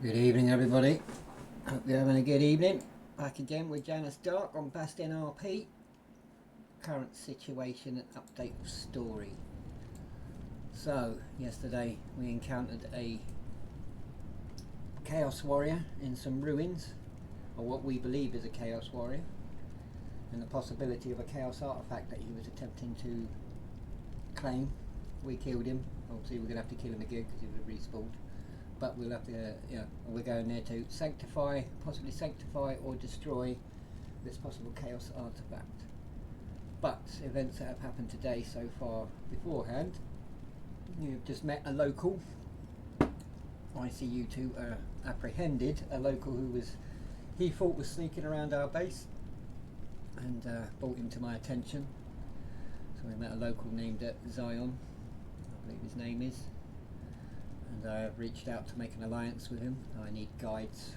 Good evening, everybody. Hope you're having a good evening. Back again with Janus Darke on Bastenne RP. Current situation and update of story. So, yesterday we encountered a Chaos Warrior in some ruins, or what we believe is a Chaos Warrior, and the possibility of a Chaos artifact that he was attempting to claim. We killed him. Obviously, we're going to have to kill him again because he was respawned. But we'll have to, we're going there to sanctify, possibly sanctify or destroy this possible Chaos artifact. But events that have happened today so far beforehand, you've just met a local. I see you two apprehended a local who he thought was sneaking around our base, and brought him to my attention. So we met a local named Zion, I believe his name is. And I have reached out to make an alliance with him. I need guides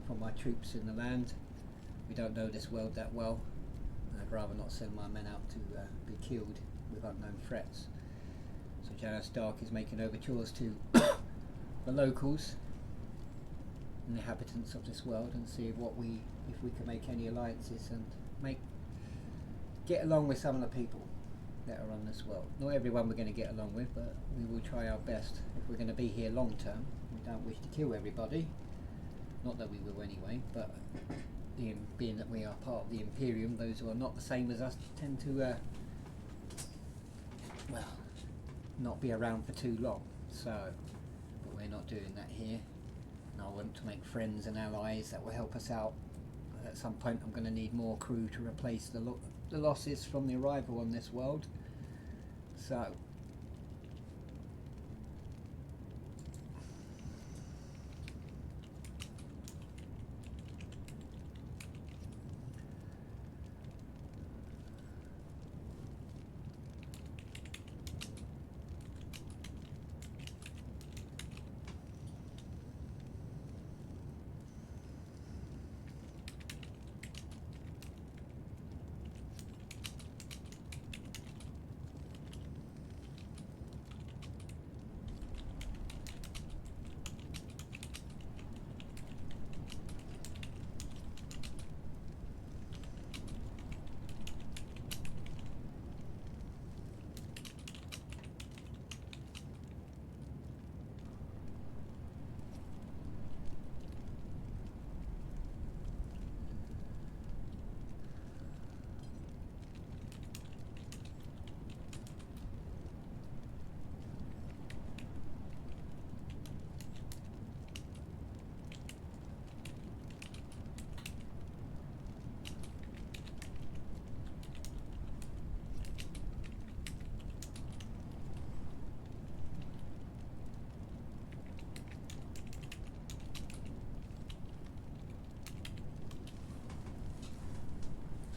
from my troops in the land. We don't know this world that well. I'd rather not send my men out to be killed with unknown threats. So Janus Darke is making overtures to the locals, and the inhabitants of this world, and see if we can make any alliances and get along with some of the people that are on this world. Not everyone we're going to get along with, but we will try our best. If we're going to be here long term, we don't wish to kill everybody. Not that we will anyway, but being that we are part of the Imperium, those who are not the same as us tend to not be around for too long. So, but we're not doing that here. And I want to make friends and allies that will help us out. At some point I'm going to need more crew to replace the losses from the arrival on this world. So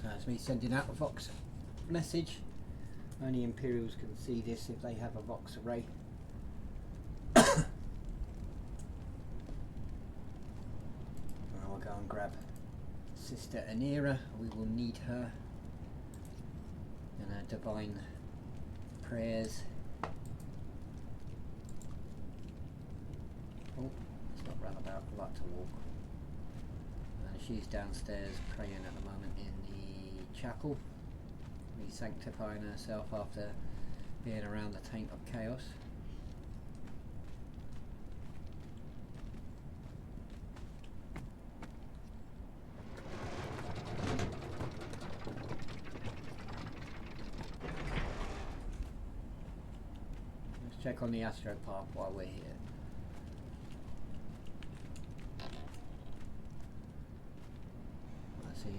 that's me sending out a Vox message. Only Imperials can see this if they have a Vox array. I'll go and grab Sister Anira. We will need her and her divine prayers. Oh, let's not run about, I like to walk. She's downstairs praying at the moment in the chapel, re-sanctifying herself after being around the taint of chaos. Let's check on the astropath while we're here.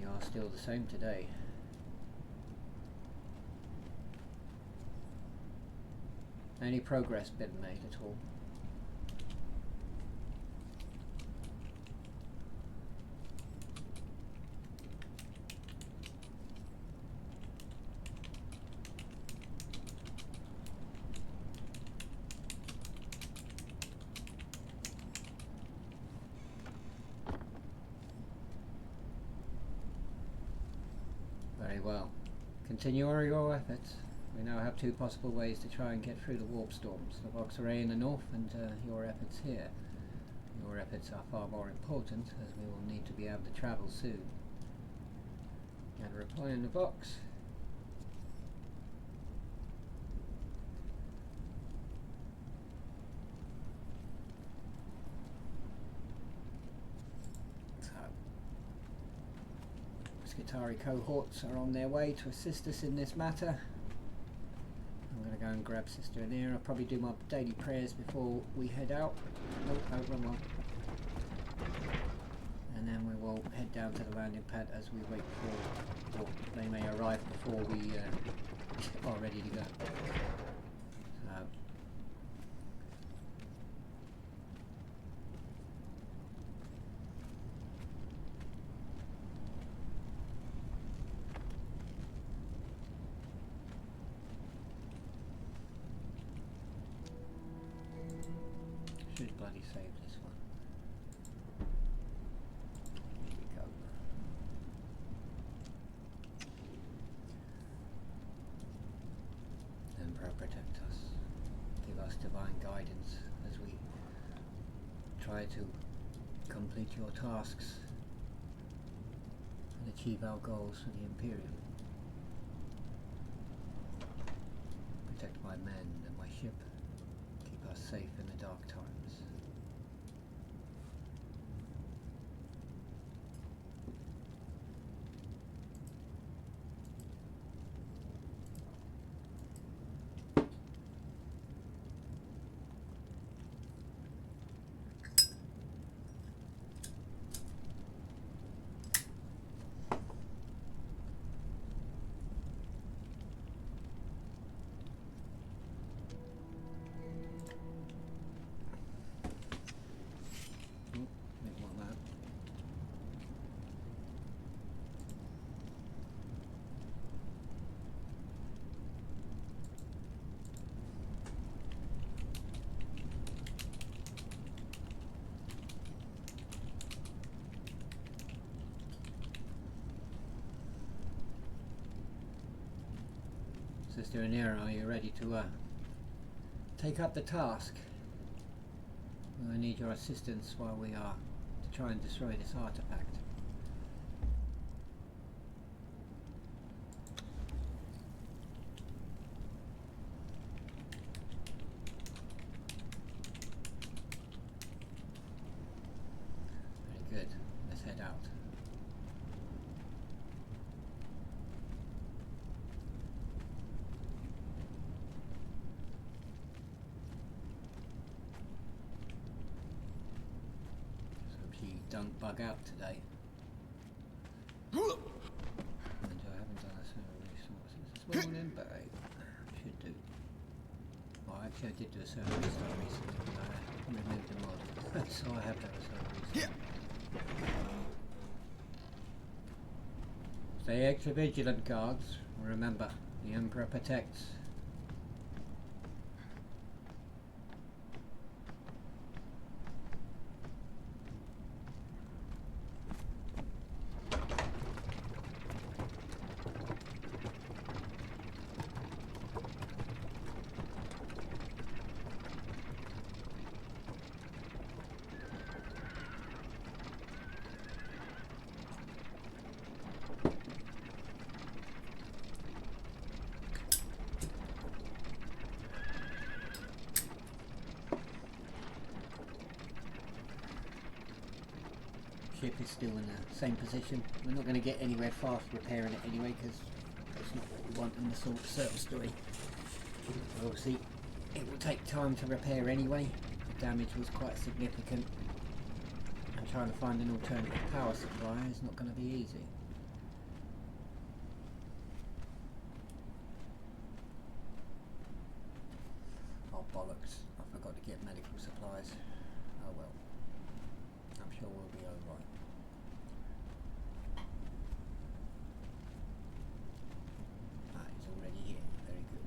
You are still the same today. Any progress been made at all? Very well. Continue your efforts. We now have two possible ways to try and get through the warp storms. The Vox array in the north and your efforts here. Your efforts are far more important, as we will need to be able to travel soon. And a reply in the box. Skitari cohorts are on their way to assist us in this matter. I'm going to go and grab Sister Anira. I'll probably do my daily prayers before we head out. Oh, wrong one. And then we will head down to the landing pad as we wait for, or they may arrive before we are ready to go. So, should bloody save this one. Here we go. Emperor, protect us. Give us divine guidance as we try to complete your tasks and achieve our goals for the Imperium. Protect my men and my ship. Keep us safe in the dark times. Sister Anira, are you ready to take up the task? I need your assistance while we are to try and destroy this artifact. Very good. Let's head out. Don't bug out today. And I haven't done a server restart since this morning, but I should do. Well, actually I did do a server restart recently, but I removed the mod, so I have done a server restart. Stay extra vigilant, guards. Remember, the Emperor protects. Ship is still in the same position. We're not going to get anywhere fast repairing it anyway, because that's not what we want in the sort of service story. But obviously it will take time to repair anyway. The damage was quite significant, and trying to find an alternative power supply is not going to be easy. Oh bollocks, I forgot to get medical supplies. Oh well, I'm sure we'll be alright. Ah, he's already here, very good.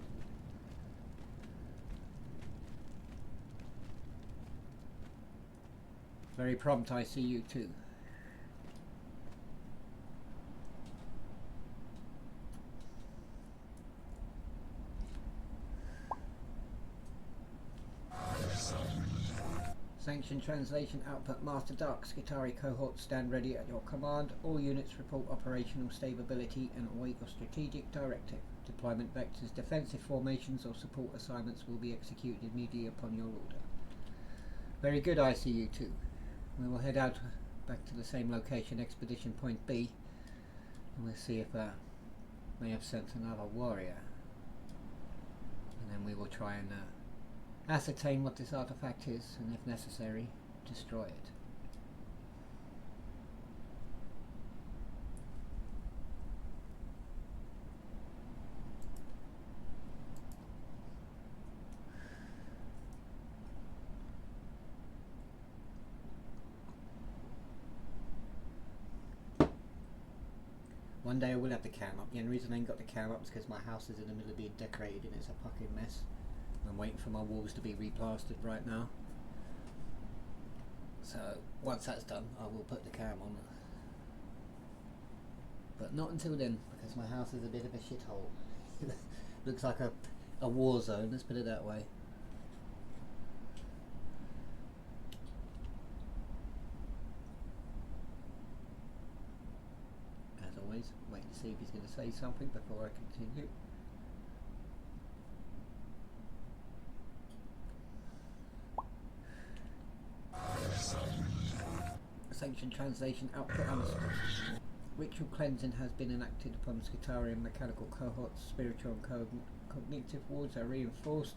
Very prompt, I see you too. Sanction translation output Master Dark. Skitari cohorts stand ready at your command. All units report operational stability and await your strategic directive. Deployment vectors, defensive formations or support assignments will be executed immediately upon your order. Very good, ICU-2. We will head out back to the same location, Expedition Point B, and we'll see if may have sent another warrior. And then we will try and ascertain what this artifact is, and if necessary, destroy it. One day I will have the cam up. The only reason I ain't got the cam up is because my house is in the middle of being decorated and it's a fucking mess. I'm waiting for my walls to be replastered right now. So once that's done, I will put the cam on. But not until then, because my house is a bit of a shithole. Looks like a war zone, let's put it that way. As always, wait to see if he's going to say something before I continue. Sanction translation output understood. Ritual cleansing has been enacted upon Skitari and mechanical cohorts. Spiritual and cognitive wards are reinforced.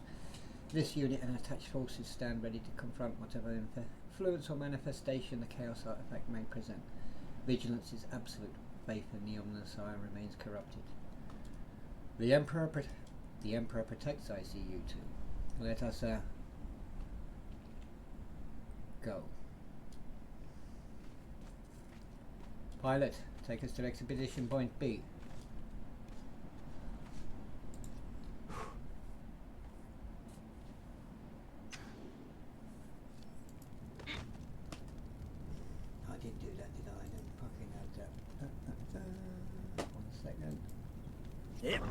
This unit and attached forces stand ready to confront whatever influence or manifestation the chaos artifact may present. Vigilance is absolute. Faith in the Omnissiah remains corrupted. The Emperor protects ICU-2. Let us go. Pilot, take us to Expedition Point B. I didn't do that, did I? I didn't fucking have that. 1 second. Yep.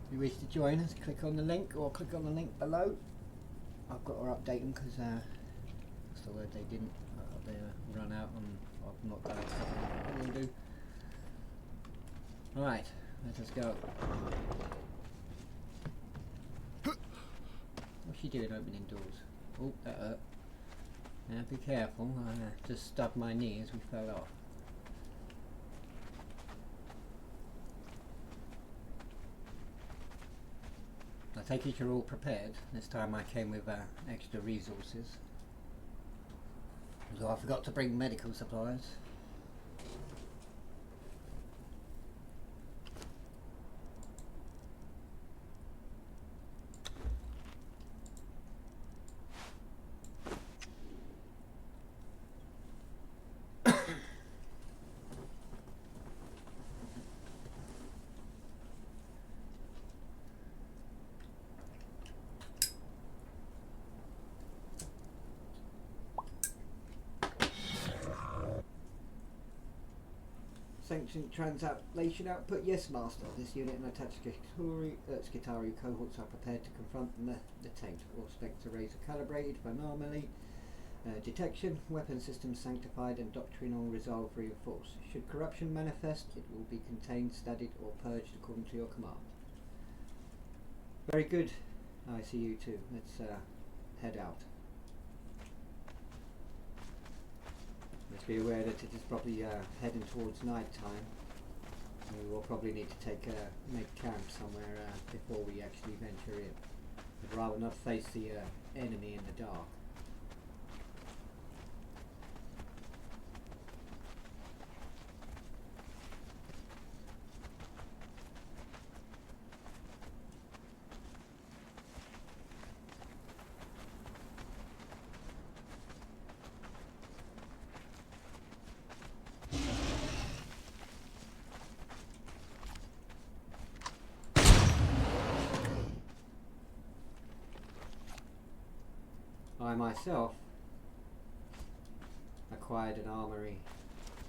If you wish to join us, click on the link or click on the link below. I've got to update them because that's the word they didn't. They run out and I've not done it. I will do. Right, let us go. What's she doing opening doors? Oh, that hurt. Now be careful, I just stubbed my knee as we fell off. I take it you're all prepared. This time I came with extra resources. So I forgot to bring medical supplies. Sanction translation output, yes master. This unit and attached Skitari cohorts are prepared to confront the taint. All spectre rays are calibrated for anomaly detection, weapon systems sanctified and doctrinal resolve reinforced. Should corruption manifest, it will be contained, studied or purged according to your command. Very good, ICU-2. Let's head out. Let's be aware that it is probably heading towards night time. We will probably need to make camp somewhere before we actually venture in. I'd rather not face the enemy in the dark. I myself acquired an armory,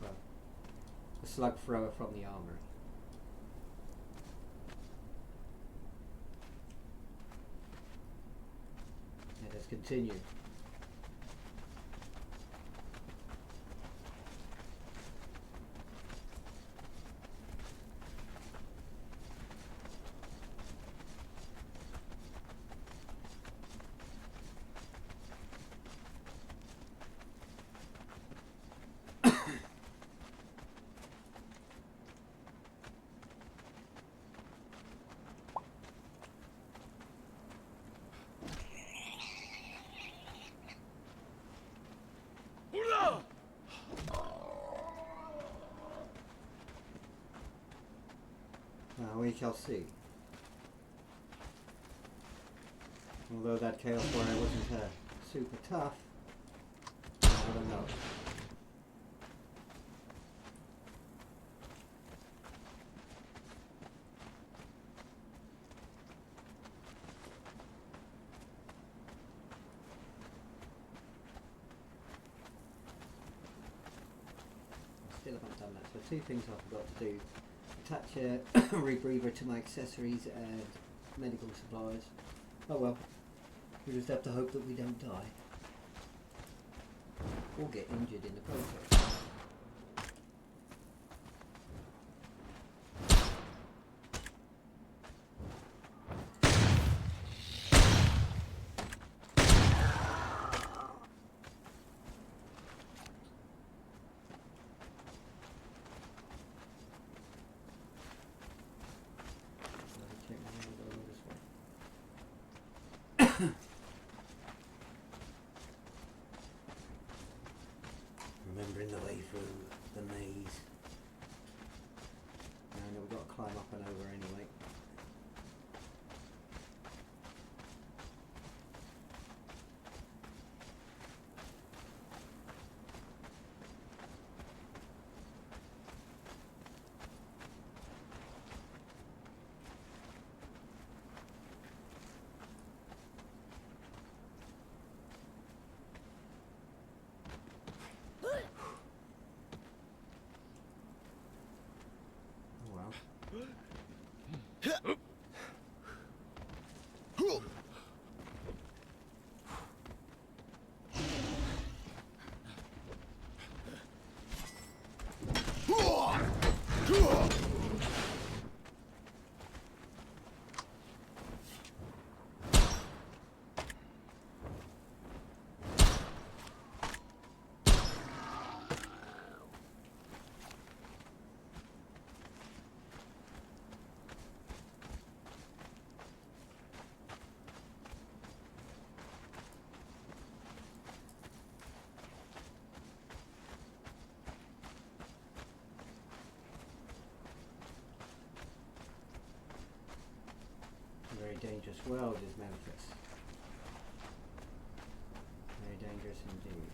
well, a slug thrower from the armory. Let us continue. We shall see. Although that Chaos Warrior wasn't super tough, I don't know. I still haven't done that. So two things I forgot to do. Attach a rebreather to my accessories and medical supplies. Oh well, we just have to hope that we don't die or get injured in the process. Remembering the way through the maze. Now I know we've got to climb up and over anyway. Very dangerous world is Memphis. Very dangerous indeed.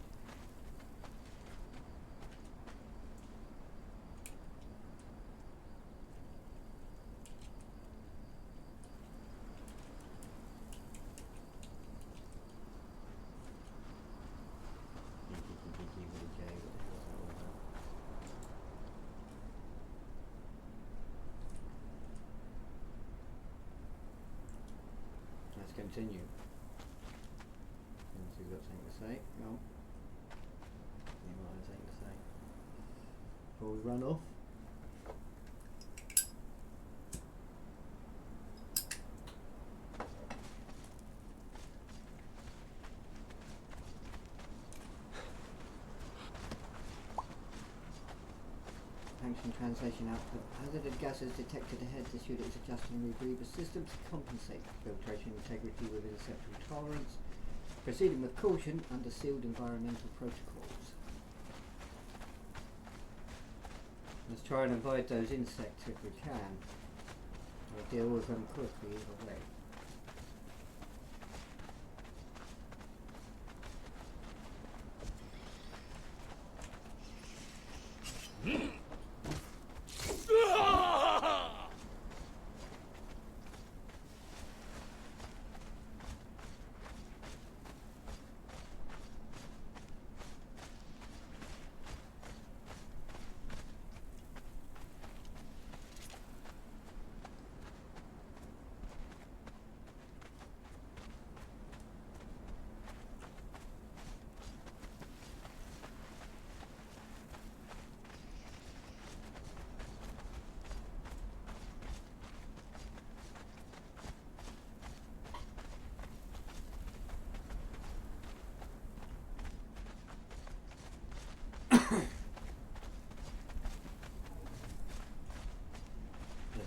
Let's continue. Unless we've got something to say. No. You might have something to say. Before we run off. Function translation output. Hazardous gases detected ahead. This unit is adjusting rebreather system to compensate filtration integrity within acceptable tolerance. Proceeding with caution under sealed environmental protocols. Let's try and avoid those insects if we can. Or deal with them quickly either way.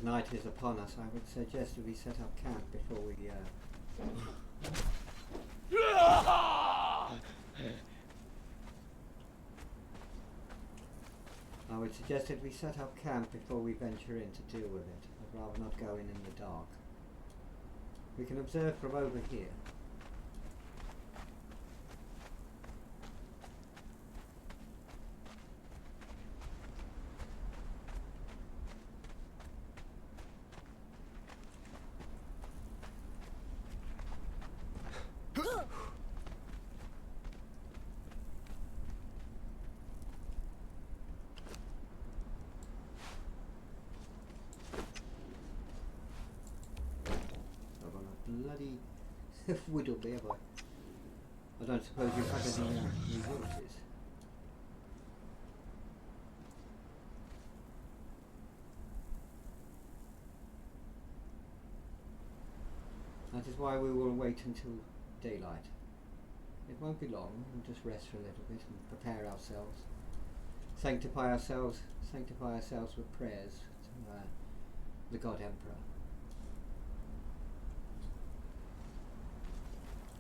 night is upon us, I would suggest that we set up camp before we I would suggest that we set up camp before we venture in to deal with it. I'd rather not go in the dark. We can observe from over here. Bloody Whittleby, have I don't suppose you've had any resources. That is why we will wait until daylight. It won't be long, we'll just rest for a little bit and prepare ourselves. Sanctify ourselves with prayers to the God Emperor.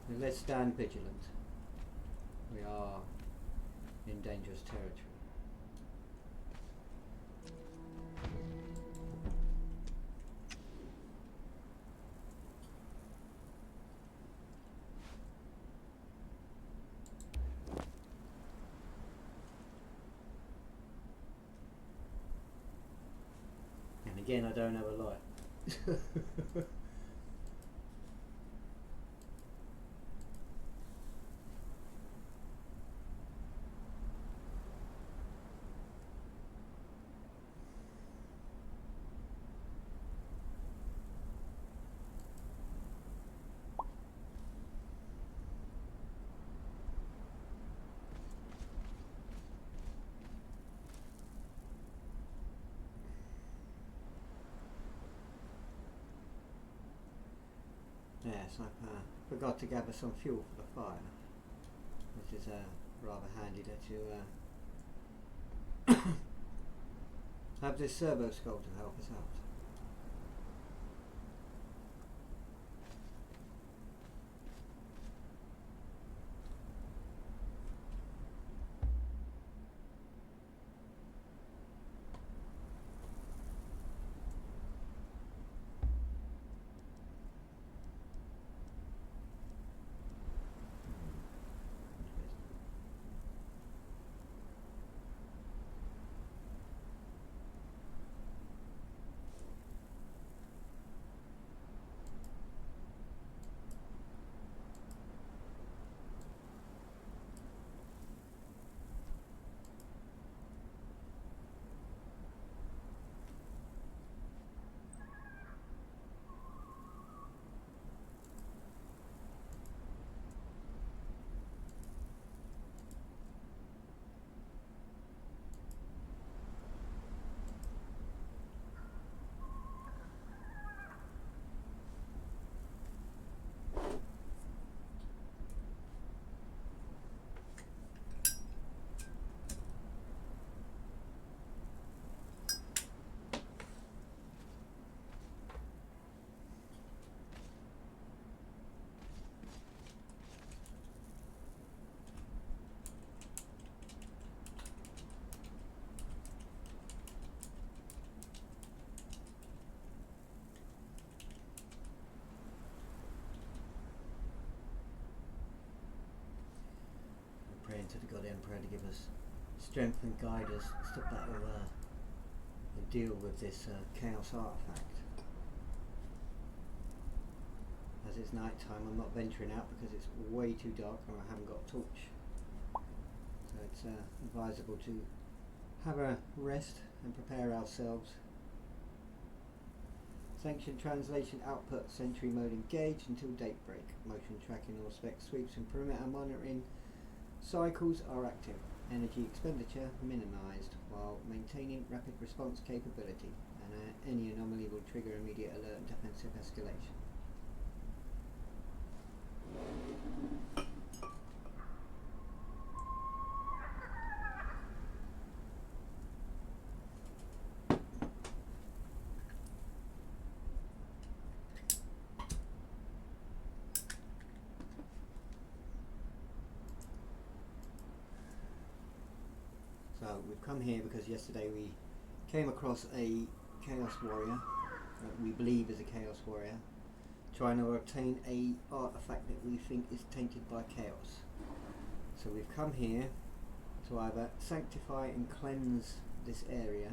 And let's stand vigilant. We are in dangerous territory. And again, I don't have a light. Yes, I forgot to gather some fuel for the fire, which is rather handy that you have this servo skull to help us out. Praying to the God Emperor to give us strength and guide us to battle and deal with this chaos artifact. As it's night time, I'm not venturing out because it's way too dark and I haven't got a torch. So it's advisable to have a rest and prepare ourselves. Sanction translation output, sentry mode engaged until daybreak. Motion tracking all spec sweeps and perimeter monitoring cycles are active. Energy expenditure minimized while maintaining rapid response capability, and any anomaly will trigger immediate alert and defensive escalation. So we've come here because yesterday we came across a Chaos Warrior that we believe is a Chaos Warrior, trying to obtain a artifact that we think is tainted by chaos. So we've come here to either sanctify and cleanse this area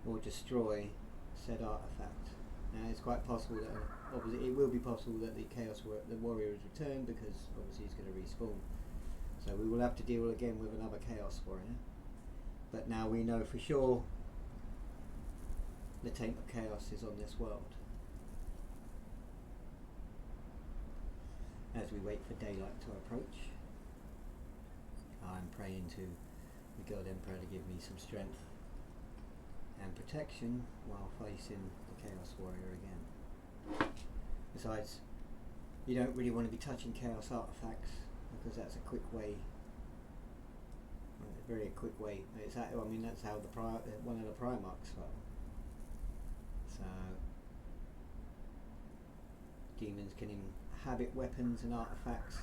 or destroy said artifact. Now it's quite possible that obviously it will be possible that the warrior is returned, because obviously he's going to respawn. So we will have to deal again with another Chaos Warrior. But now we know for sure the taint of chaos is on this world. As we wait for daylight to approach, I'm praying to the God Emperor to give me some strength and protection while facing the Chaos Warrior again. Besides, you don't really want to be touching chaos artifacts, because that's a quick way, a very quick way. It's that, I mean, that's how one of the Primarchs fell. So demons can inhabit weapons and artifacts,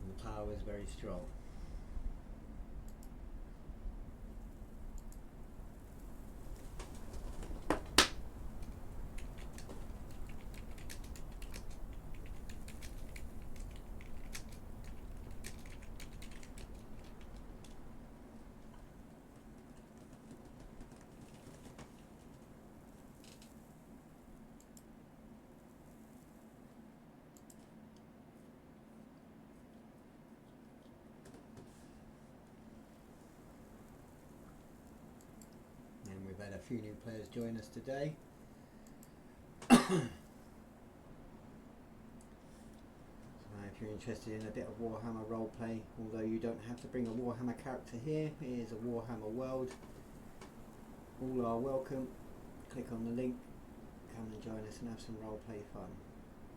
and the power is very strong. We've had a few new players join us today. So if you're interested in a bit of Warhammer roleplay, although you don't have to bring a Warhammer character here, it is a Warhammer world. All are welcome. Click on the link, come and join us and have some roleplay fun.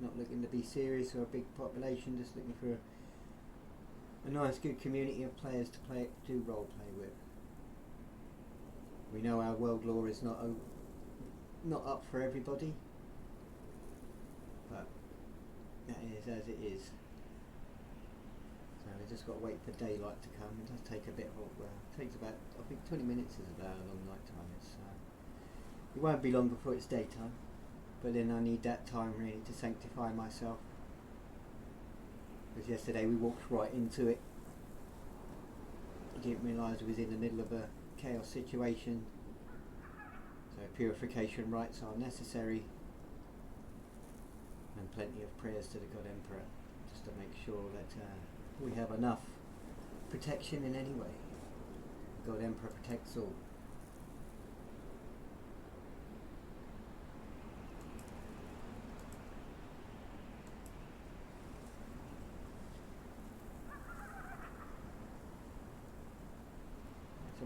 Not looking to be serious or a big population, just looking for a nice good community of players to do roleplay with. We know our world lore is not up for everybody, but that is as it is. So we just got to wait for daylight to come. It does take a bit of it takes about, I think 20 minutes is about a long night time. It won't be long before it's daytime, but then I need that time really to sanctify myself, because yesterday we walked right into it. I didn't realise we was in the middle of a chaos situation, so purification rites are necessary, and plenty of prayers to the God Emperor, just to make sure that we have enough protection in any way. The God Emperor protects all.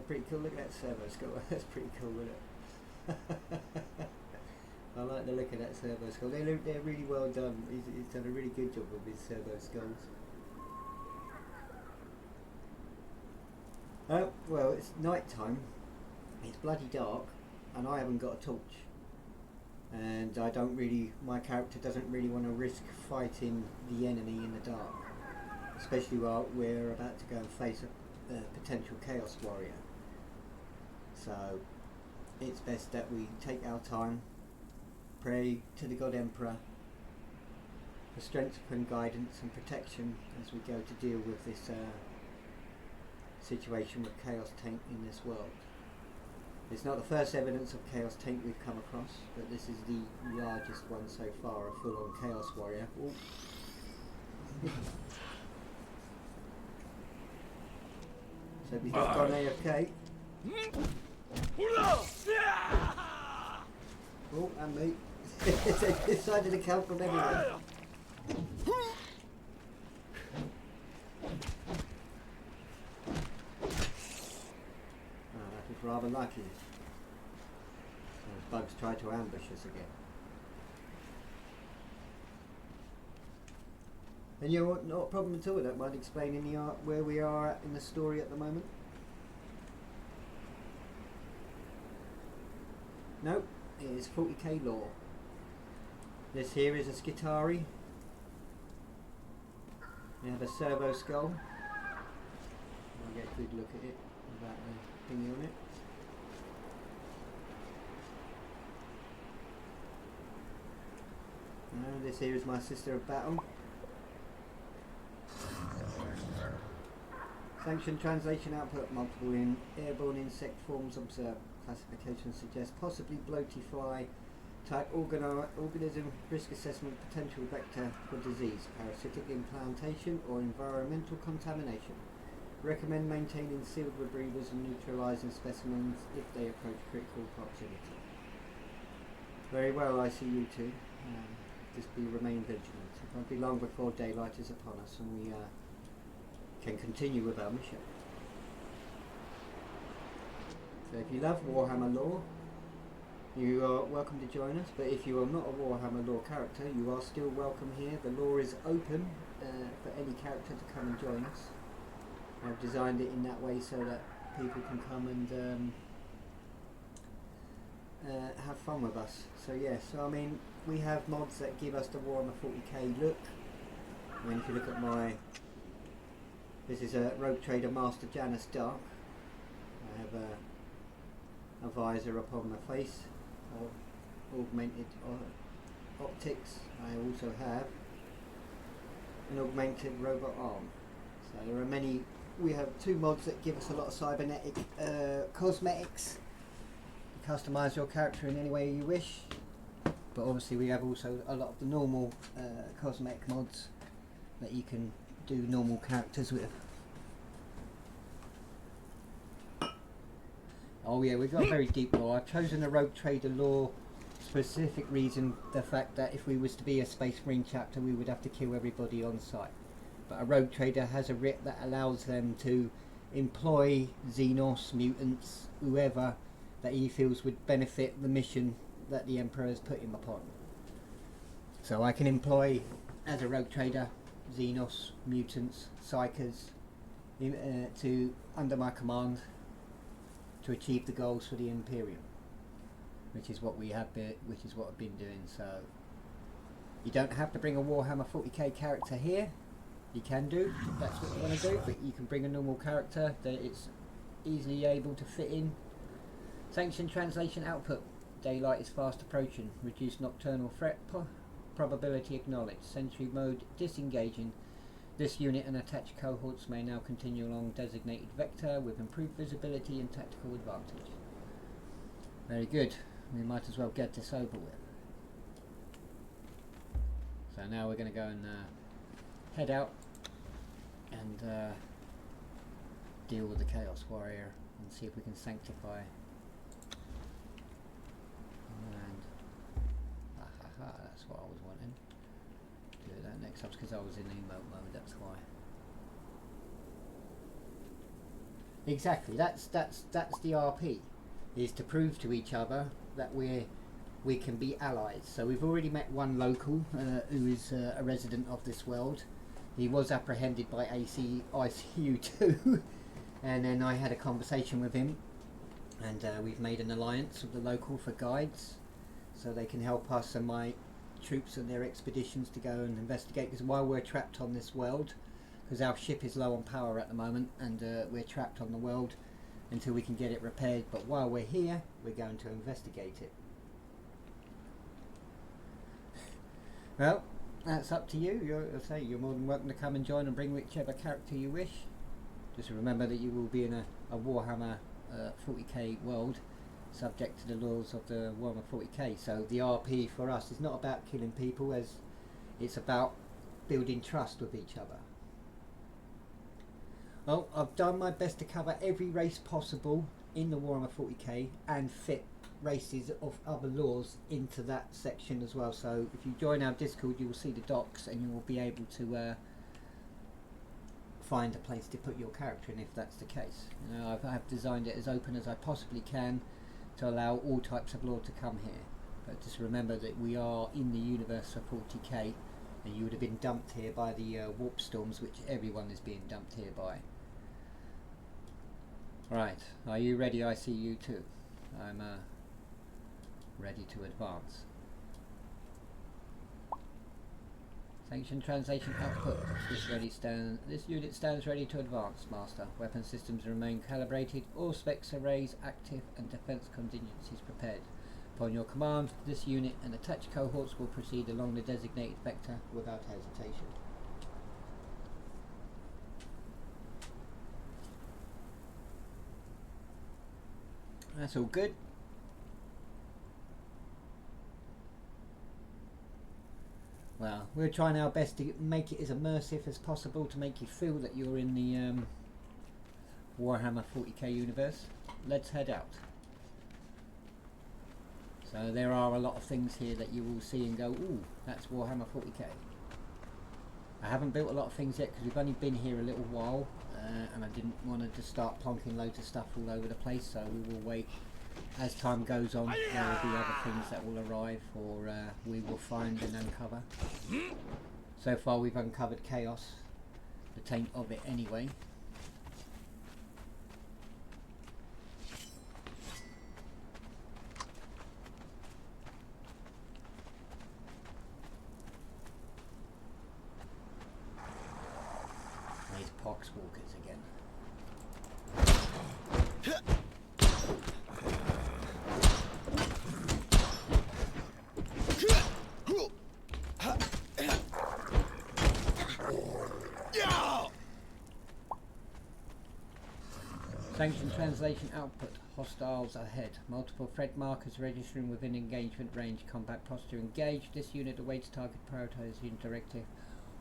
Pretty cool. Look at that servo skull. That's pretty cool, isn't it? I like the look of that servo skull. They're really well done. He's done a really good job with his servo skulls. Well, it's night time. It's bloody dark, and I haven't got a torch. And my character doesn't really want to risk fighting the enemy in the dark, especially while we're about to go and face a potential Chaos Warrior. So it's best that we take our time, pray to the God Emperor for strength and guidance and protection as we go to deal with this situation with Chaos Taint in this world. It's not the first evidence of Chaos Taint we've come across, but this is the largest one so far, a full-on Chaos Warrior. So we've just gone AFK. Oh, and me. They decided to count from everywhere. That was rather lucky. Those bugs tried to ambush us again. And you know, not a problem at all. I don't mind explaining where we are at in the story at the moment. No, it is 40k lore. This here is a Skitari. We have a servo skull. I'll get a good look at it without the thingy on it. This here is my sister of battle. Sanction translation output multiple in airborne insect forms observed. Classification suggests possibly bloaty fly type organism, risk assessment, potential vector for disease, parasitic implantation or environmental contamination. Recommend maintaining sealed rebreathers and neutralising specimens if they approach critical proximity. Very well, I see you two. Just remain vigilant. It won't be long before daylight is upon us and we can continue with our mission. So if you love Warhammer lore, you are welcome to join us, but if you are not a Warhammer lore character, you are still welcome here. The lore is open for any character to come and join us. I've designed it in that way so that people can come and have fun with us. So yeah, so I mean, we have mods that give us the Warhammer 40k look. I mean, if you look at this is a Rogue Trader Master Janus Darke. I have a visor upon my face, augmented optics. I also have an augmented robot arm. So there are many. We have 2 mods that give us a lot of cybernetic cosmetics. You customise your character in any way you wish. But obviously we have also a lot of the normal cosmetic mods that you can do normal characters with. Oh yeah, we've got very deep lore. I've chosen a Rogue Trader lore specific reason, the fact that if we was to be a Space Marine chapter we would have to kill everybody on sight. But a Rogue Trader has a writ that allows them to employ Xenos, mutants, whoever that he feels would benefit the mission that the Emperor has put him upon. So I can employ, as a Rogue Trader, Xenos, mutants, psychers under my command to achieve the goals for the Imperium, which is what I've been doing. So you don't have to bring a Warhammer 40k character here. You can do, if that's what you want to do, but you can bring a normal character that it's easily able to fit in. Sanction translation output. Daylight is fast approaching. Reduced nocturnal threat probability acknowledged. Sentry mode disengaging. This unit and attached cohorts may now continue along designated vector with improved visibility and tactical advantage. Very good. We might as well get this over with. So now we're going to go and head out and deal with the Chaos Warrior and see if we can sanctify. That's what I was wanting. Do that next up because I was in emote mode, that's why. Exactly, that's the RP, is to prove to each other that we can be allies. So we've already met one local who is a resident of this world. He was apprehended by ICU2 and then I had a conversation with him and we've made an alliance with the local for guides so they can help us and my troops and their expeditions to go and investigate, because while we're trapped on this world, because our ship is low on power at the moment and we're trapped on the world until we can get it repaired, but while we're here we're going to investigate it. Well, that's up to you. You're more than welcome to come and join and bring whichever character you wish. Just remember that you will be in a Warhammer 40k world, subject to the laws of the Warhammer 40k. So the RP for us is not about killing people, as it's about building trust with each other. Well, I've done my best to cover every race possible in the Warhammer 40k and fit races of other laws into that section as well. So if you join our Discord you will see the docs and you will be able to find a place to put your character in if that's the case. You know, I've designed it as open as I possibly can to allow all types of lore to come here, but just remember that we are in the universe of 40k and you would have been dumped here by the warp storms, which everyone is being dumped here by. Right, are you ready? I see you too. I'm ready to advance. Sanction translation output. This unit stands ready to advance, Master. Weapon systems remain calibrated, all specs arrays active and defense contingencies prepared. Upon your command, this unit and attached cohorts will proceed along the designated vector without hesitation. That's all good. Well, we're trying our best to make it as immersive as possible to make you feel that you're in the Warhammer 40k universe. Let's head out. So there are a lot of things here that you will see and go, ooh, that's Warhammer 40k. I haven't built a lot of things yet because we've only been here a little while, and I didn't want to just start plonking loads of stuff all over the place, so we will wait. As time goes on, there will be other things that will arrive, or we will find and uncover. So far we've uncovered chaos, the taint of it anyway. These poxwalkers again. Sanction translation output. Hostiles ahead. Multiple threat markers registering within engagement range. Combat posture engaged. This unit awaits target prioritization directive.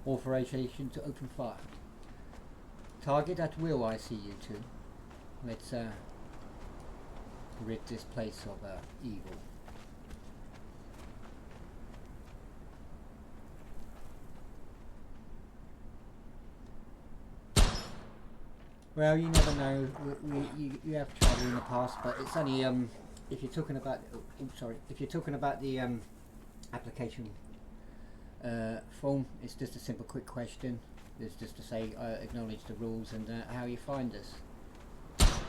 Authorization to open fire. Target at will, I see you two. Let's rid this place of evil. Well, you never know. You have trouble in the past, but it's only if you're talking about if you're talking about the application form, it's just a simple, quick question. It's just to say acknowledge the rules and how you find us.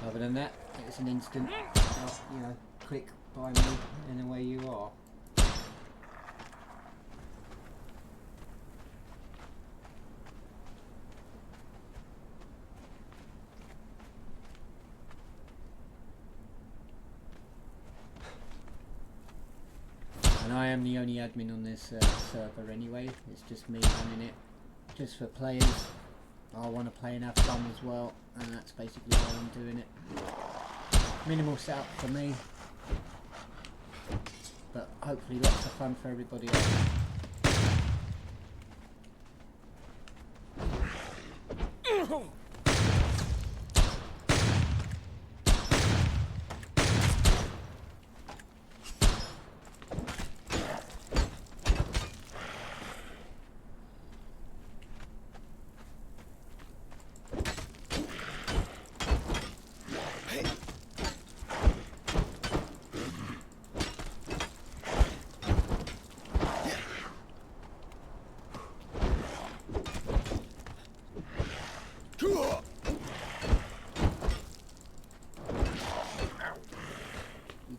Other than that, it's an instant, you know, click by me and away you are. And I am the only admin on this server anyway. It's just me running it, just for players. I want to play and have fun as well, and that's basically why I'm doing it. Minimal setup for me, but hopefully lots of fun for everybody else.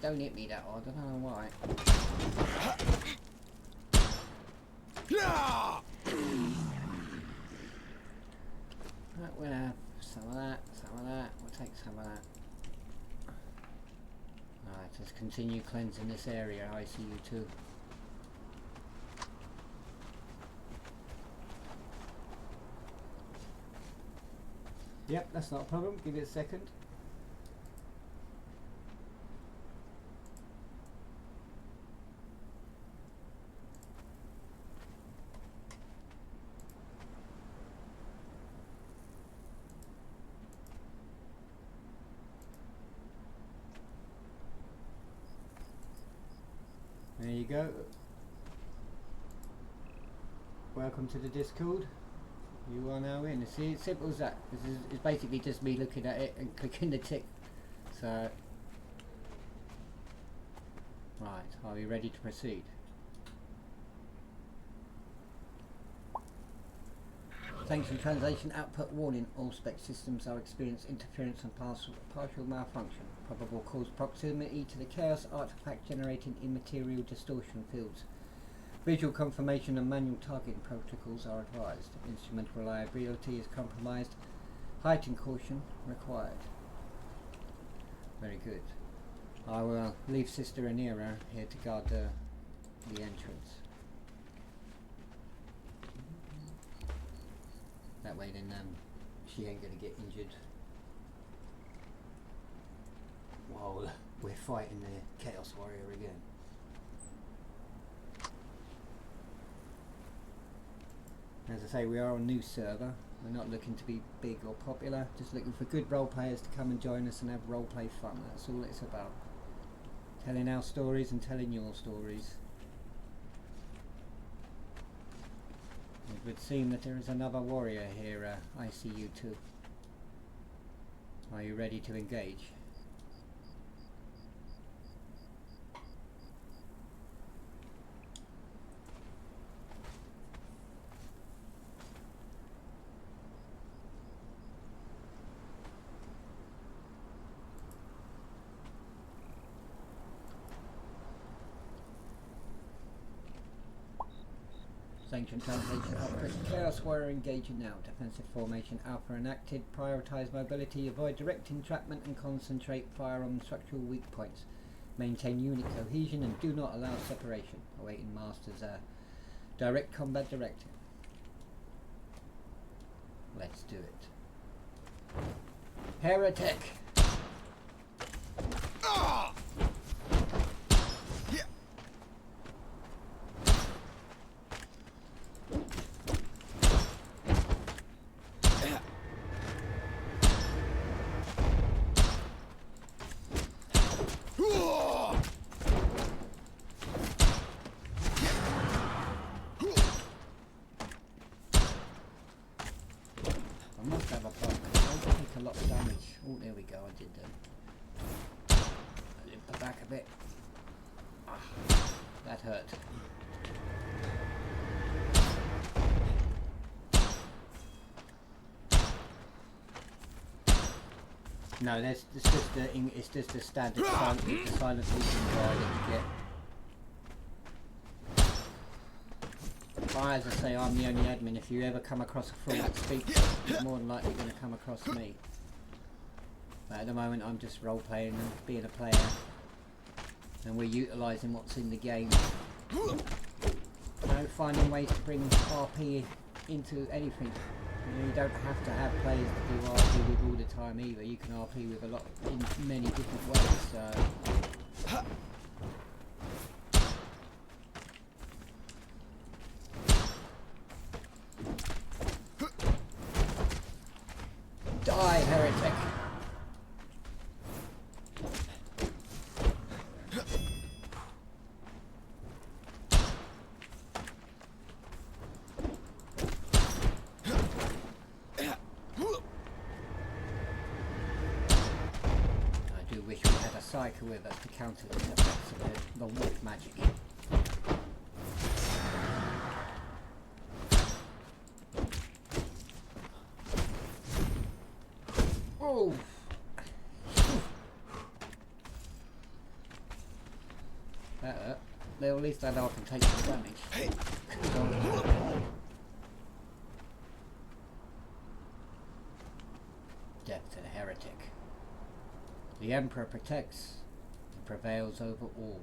Don't hit me that hard, I don't know why. Right, we'll have some of that, we'll take some of that. Alright, let's continue cleansing this area, I see you too. Yep, that's not a problem, give it a second. There you go. Welcome to the Discord. You are now in. See, it's simple as that. It's basically just me looking at it and clicking the tick. So, right, are we ready to proceed? Sanction translation output warning. All spec systems are experiencing interference and partial malfunction. Probable cause proximity to the chaos artifact generating immaterial distortion fields. Visual confirmation and manual targeting protocols are advised. Instrument reliability is compromised. Heightened caution required. Very good. I will leave Sister Anira here to guard the entrance. That way then she ain't gonna get injured while we're fighting the Chaos Warrior again. As I say, we are on a new server. We're not looking to be big or popular, just looking for good role players to come and join us and have roleplay fun. That's all it's about. Telling our stories and telling your stories. It would seem that there is another warrior here. I see you too. Are you ready to engage? Ancient translation output. Chaos Warrior engaging now. Defensive formation Alpha enacted. Prioritize mobility. Avoid direct entrapment and concentrate fire on structural weak points. Maintain unit cohesion and do not allow separation. Awaiting Master's direct combat directive. Let's do it. Heretic! Hurt. No, it's just the standard silent vision guy that you get. As I say, I'm the only admin. If you ever come across a fool that speaks, you're more than likely going to come across me. But at the moment, I'm just role playing and being a player. And we're utilising what's in the game. You know, finding ways to bring RP into anything. You don't have to have players to do RP with all the time either. You can RP with a lot in many different ways. So. Die, heretic! Psycho with us to counter the effects of the wolf magic. Oh! That hurt. At least that I can take the damage. Death to the heretic. The Emperor protects and prevails over all.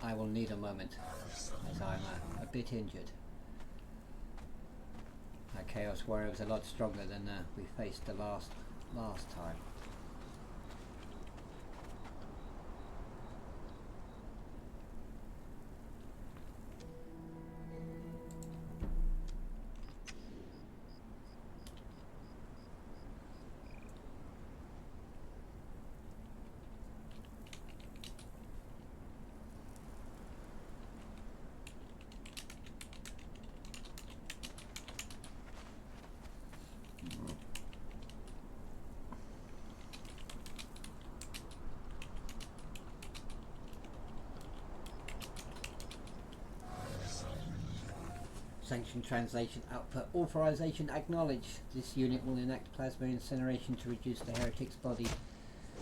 I will need a moment, as I'm a bit injured. Our Chaos Warrior was a lot stronger than we faced the last time. Sanction translation output authorization acknowledged. This unit will enact plasma incineration to reduce the heretic's body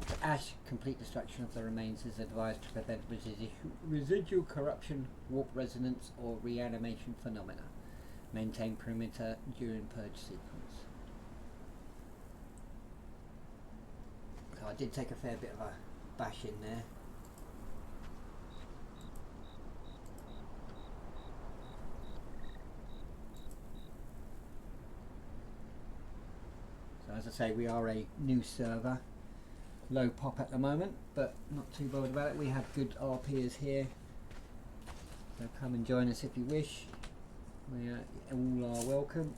to ash. Complete destruction of the remains is advised to prevent residual corruption, warp resonance or reanimation phenomena. Maintain perimeter during purge sequence. So I did take a fair bit of a bash in there. So as I say, we are a new server. Low pop at the moment, but not too bothered about it. We have good RPers here, so come and join us if you wish. We all are welcome.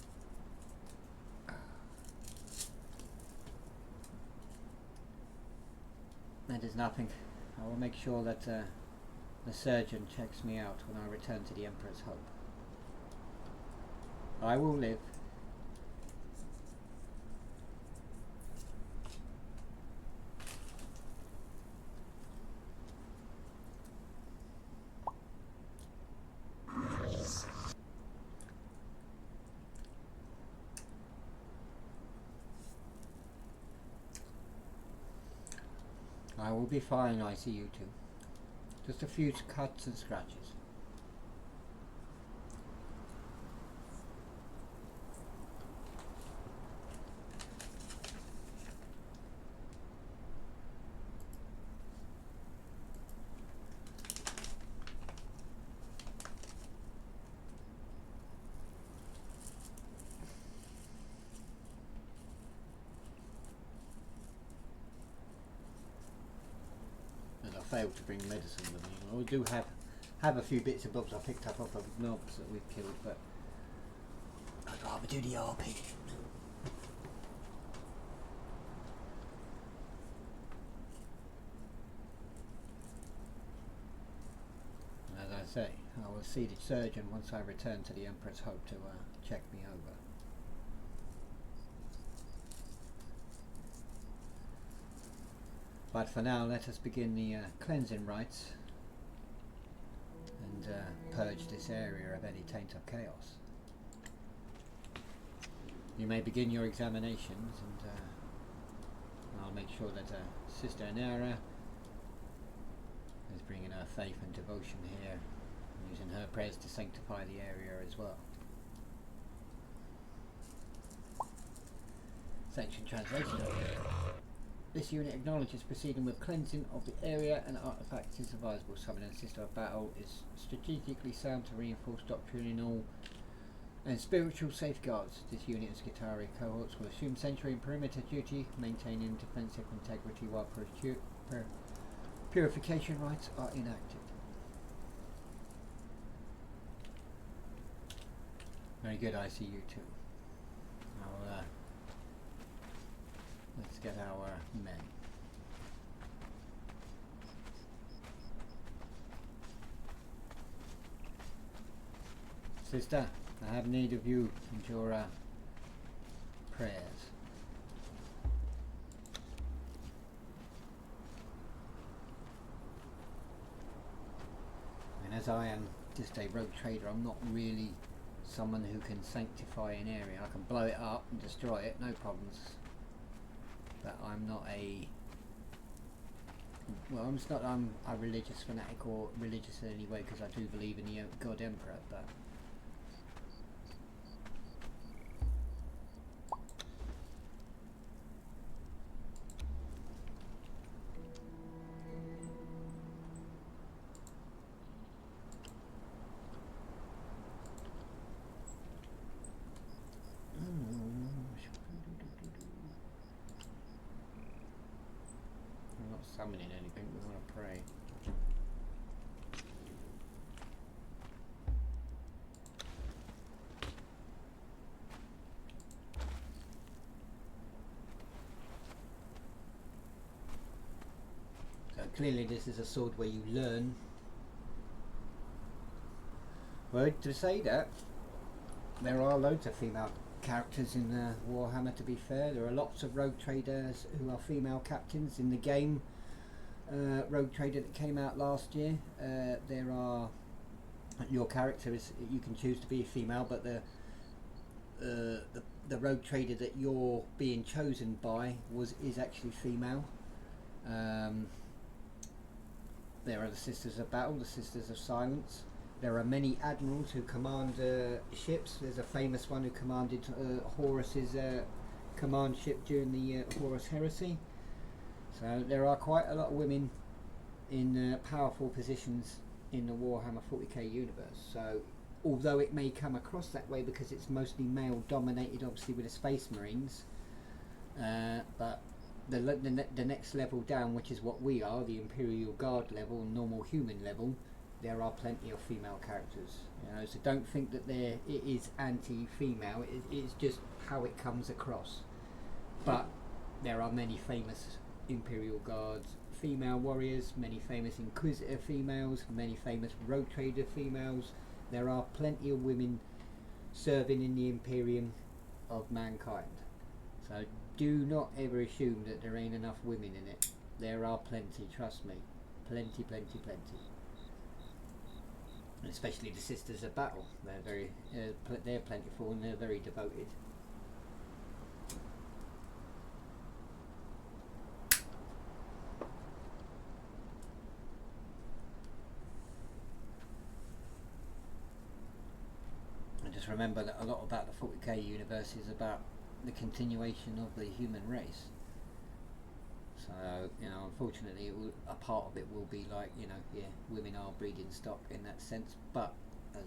That is nothing. I will make sure that the surgeon checks me out when I return to the Emperor's Hope. I will live. I will be fine, I see you too. Just a few cuts and scratches. Failed to bring medicine with me. I do have a few bits and bobs I picked up off of knobs that we've killed, but I'd rather do the RP. As I say, I will see the surgeon once I return to the Emperor's Hope to check me over. But for now, let us begin the cleansing rites and purge this area of any taint of chaos. You may begin your examinations, and I'll make sure that Sister Anara is bringing her faith and devotion here, using her prayers to sanctify the area as well. Section translation. This unit acknowledges proceeding with cleansing of the area and artifacts is advisable. Summoning a Sister of Battle is strategically sound to reinforce doctrinal and spiritual safeguards. This unit's Skitarii cohorts will assume sentry and perimeter duty, maintaining defensive integrity while purification rites are enacted. Very good, I see you too. Let's get our men. Sister, I have need of you and your prayers. And as I am just a rogue trader, I'm not really someone who can sanctify an area. I can blow it up and destroy it, no problems. But I'm not a... Well, I'm a religious fanatic or religious in any way, because I do believe in the God Emperor, but... summoning anything, we want to pray. So clearly this is a sword where you learn. Well, to say that, there are loads of female characters in Warhammer, to be fair. There are lots of rogue traders who are female captains in the game. Rogue Trader that came out last year. There are your character is, you can choose to be a female, but the rogue trader that you're being chosen by is actually female. There are the Sisters of Battle, the Sisters of Silence. There are many admirals who command ships. There's a famous one who commanded Horus's command ship during the Horus Heresy. So there are quite a lot of women in powerful positions in the Warhammer 40k universe. So although it may come across that way because it's mostly male dominated, obviously with the Space Marines, but the next level down, which is what we are, the Imperial Guard level, normal human level, there are plenty of female characters. You know, so don't think that it is anti-female. It's just how it comes across. But there are many famous Imperial Guards female warriors, many famous Inquisitor females, many famous Rogue Trader females. There are plenty of women serving in the Imperium of mankind. So do not ever assume that there ain't enough women in it. There are plenty, trust me. Plenty, plenty, plenty. And especially the Sisters of Battle. They're plentiful and they're very devoted. And just remember that a lot about the 40k universe is about the continuation of the human race. So, you know, unfortunately, a part of it will be like, you know, yeah, women are breeding stock in that sense, but as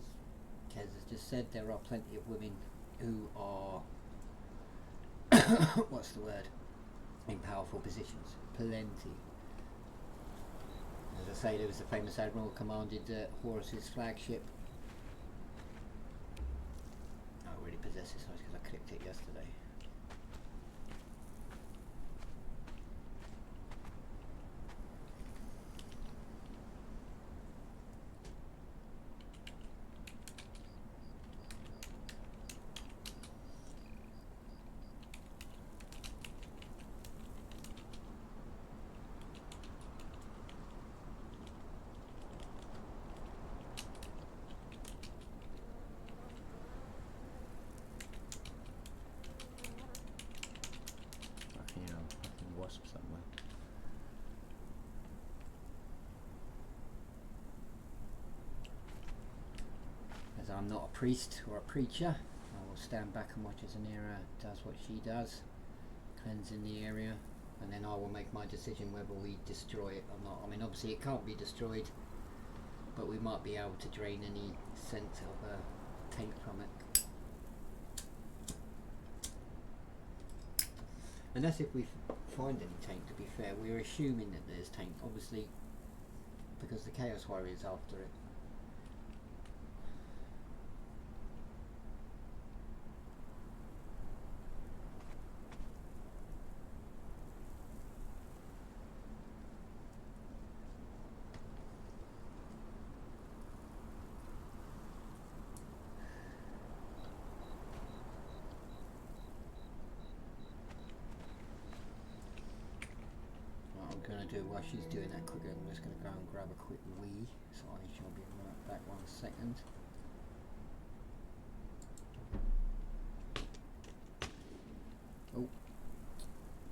Kez has just said, there are plenty of women who are, what's the word, in powerful positions. Plenty. As I say, there was a famous admiral who commanded Horus's flagship. I really possess this because I clicked it yesterday. Somewhere. As I'm not a priest or a preacher, I will stand back and watch as Anira does what she does, cleansing the area, and then I will make my decision whether we destroy it or not. I mean, obviously it can't be destroyed, but we might be able to drain any sense of taint from it. And that's if we find any taint, to be fair. We're assuming that there's taint, obviously, because the Chaos Warrior is after it. Going to do while she's doing that quickly, I'm just going to go and grab a quick wee, so I shall be right back 1 second. Oh,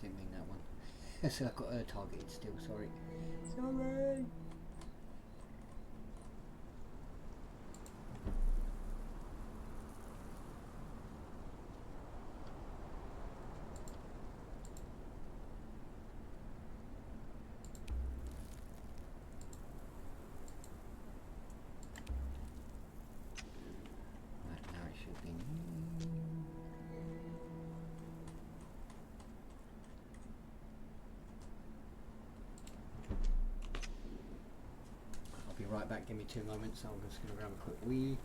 didn't mean that one. So I've got her targeted still, sorry. Sorry! Right back, give me 2 moments. I'm just going to grab a quick wee.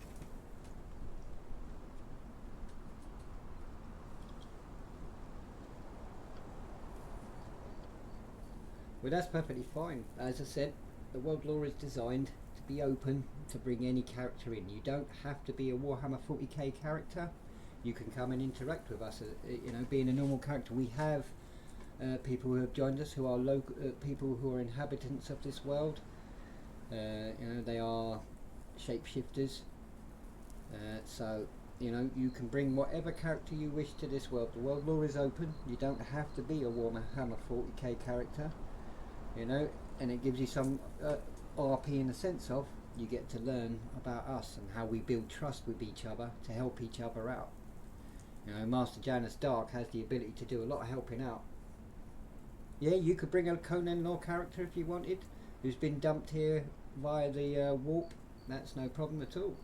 Well, that's perfectly fine. As I said, the world lore is designed to be open to bring any character in. You don't have to be a Warhammer 40k character. You can come and interact with us. You know, being a normal character, we have people who have joined us who are local people who are inhabitants of this world. You know, they are shapeshifters. So you know, you can bring whatever character you wish to this world. The world lore is open. You don't have to be a Warhammer 40k character, you know, and it gives you some RP in the sense of you get to learn about us and how we build trust with each other to help each other out. You know, Master Janus Darke has the ability to do a lot of helping out. Yeah, you could bring a Conan lore character if you wanted, who's been dumped here via the warp. That's no problem at all.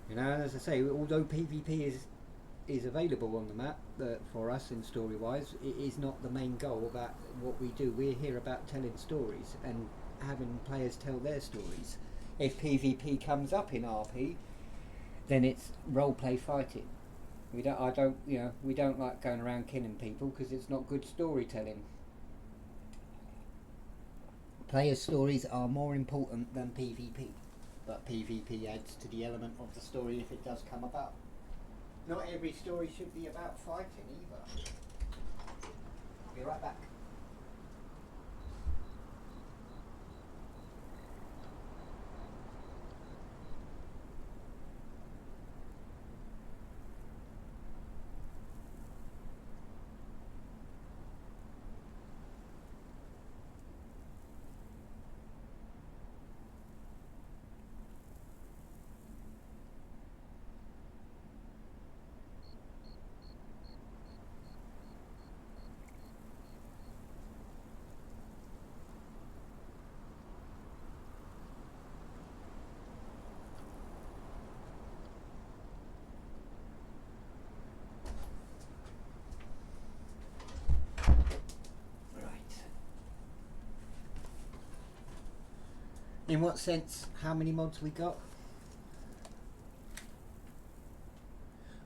You know, and as I say, although PvP is available on the map for us in story-wise, it is not the main goal about what we do. We're here about telling stories and having players tell their stories. If PvP comes up in RP, then it's roleplay fighting. We don't like going around killing people because it's not good storytelling. Player stories are more important than PvP. But PvP adds to the element of the story if it does come about. Not every story should be about fighting either. Be right back. In what sense? How many mods we got?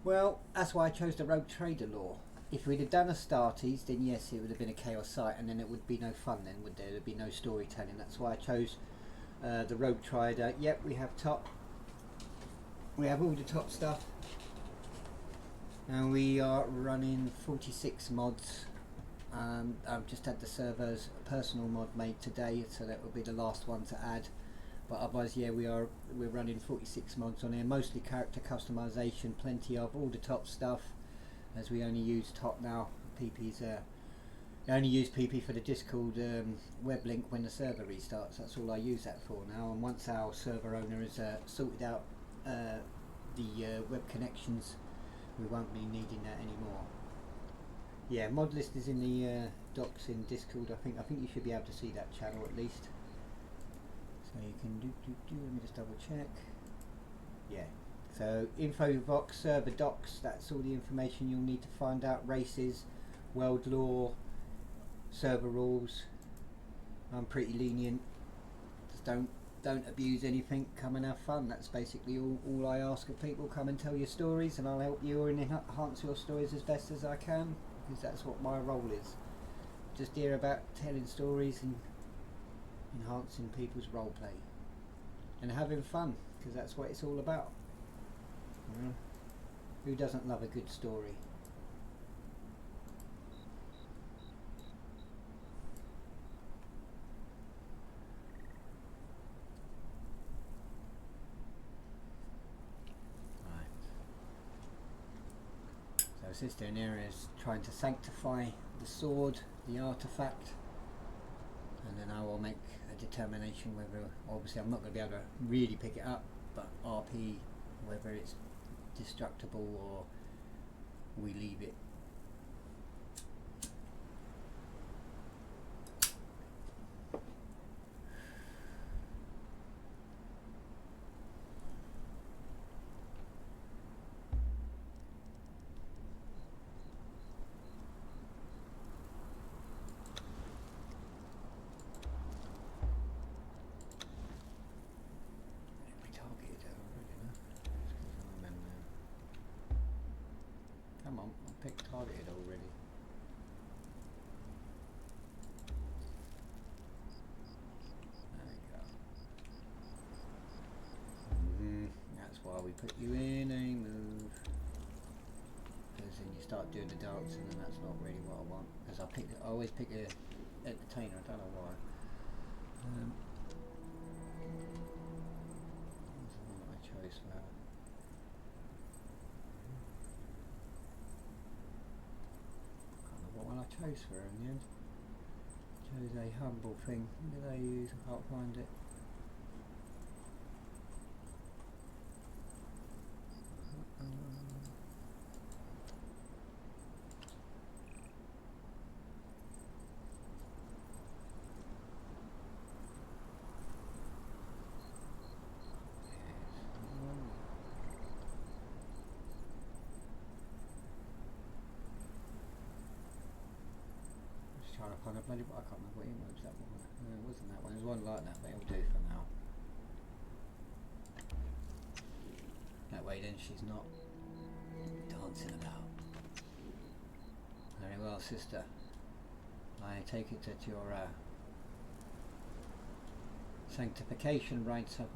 Well, that's why I chose the Rogue Trader lore. If we'd have done Astartes, then yes, it would have been a chaos site, and then it would be no fun then, would there? There'd be no storytelling. That's why I chose the Rogue Trader. Yep, we have top. We have all the top stuff. And we are running 46 mods. I've just had the server's personal mod made today, so that will be the last one to add. But otherwise, yeah, we're running 46 mods on here, mostly character customization, plenty of all the top stuff, as we only use top now. PP's I only use PP for the Discord web link when the server restarts. That's all I use that for now. And once our server owner has sorted out the web connections, we won't be needing that anymore. Yeah, mod list is in the docs in Discord. I think you should be able to see that channel at least. So you can let me just double check. Yeah. So info vox, server docs, that's all the information you'll need to find out. Races, world lore, server rules. I'm pretty lenient. Just don't abuse anything. Come and have fun. That's basically all I ask of people. Come and tell your stories, and I'll help you and enhance your stories as best as I can, because that's what my role is. Just hear about telling stories and enhancing people's roleplay and having fun, because that's what it's all about. Who doesn't love a good story? So Sister Anira is trying to sanctify the sword, the artifact, and then I will make a determination whether, obviously I'm not going to be able to really pick it up, but RP, whether it's destructible or we leave it. Come on, I picked targeted already. There we go. That's why we put you in a move. Because then you start doing the dance, and then that's not really what I want. Because I always pick a entertainer, I don't know why. chose for her. I can't remember what one I chose for her in the end. Chose a humble thing. What did I use? I can't find it. Trying to find a bloody, I can't remember what emotes that one was. No, it wasn't that one. There's one like that, but it'll do for now. That way then she's not dancing about. Very well, sister. I take it that your sanctification rites have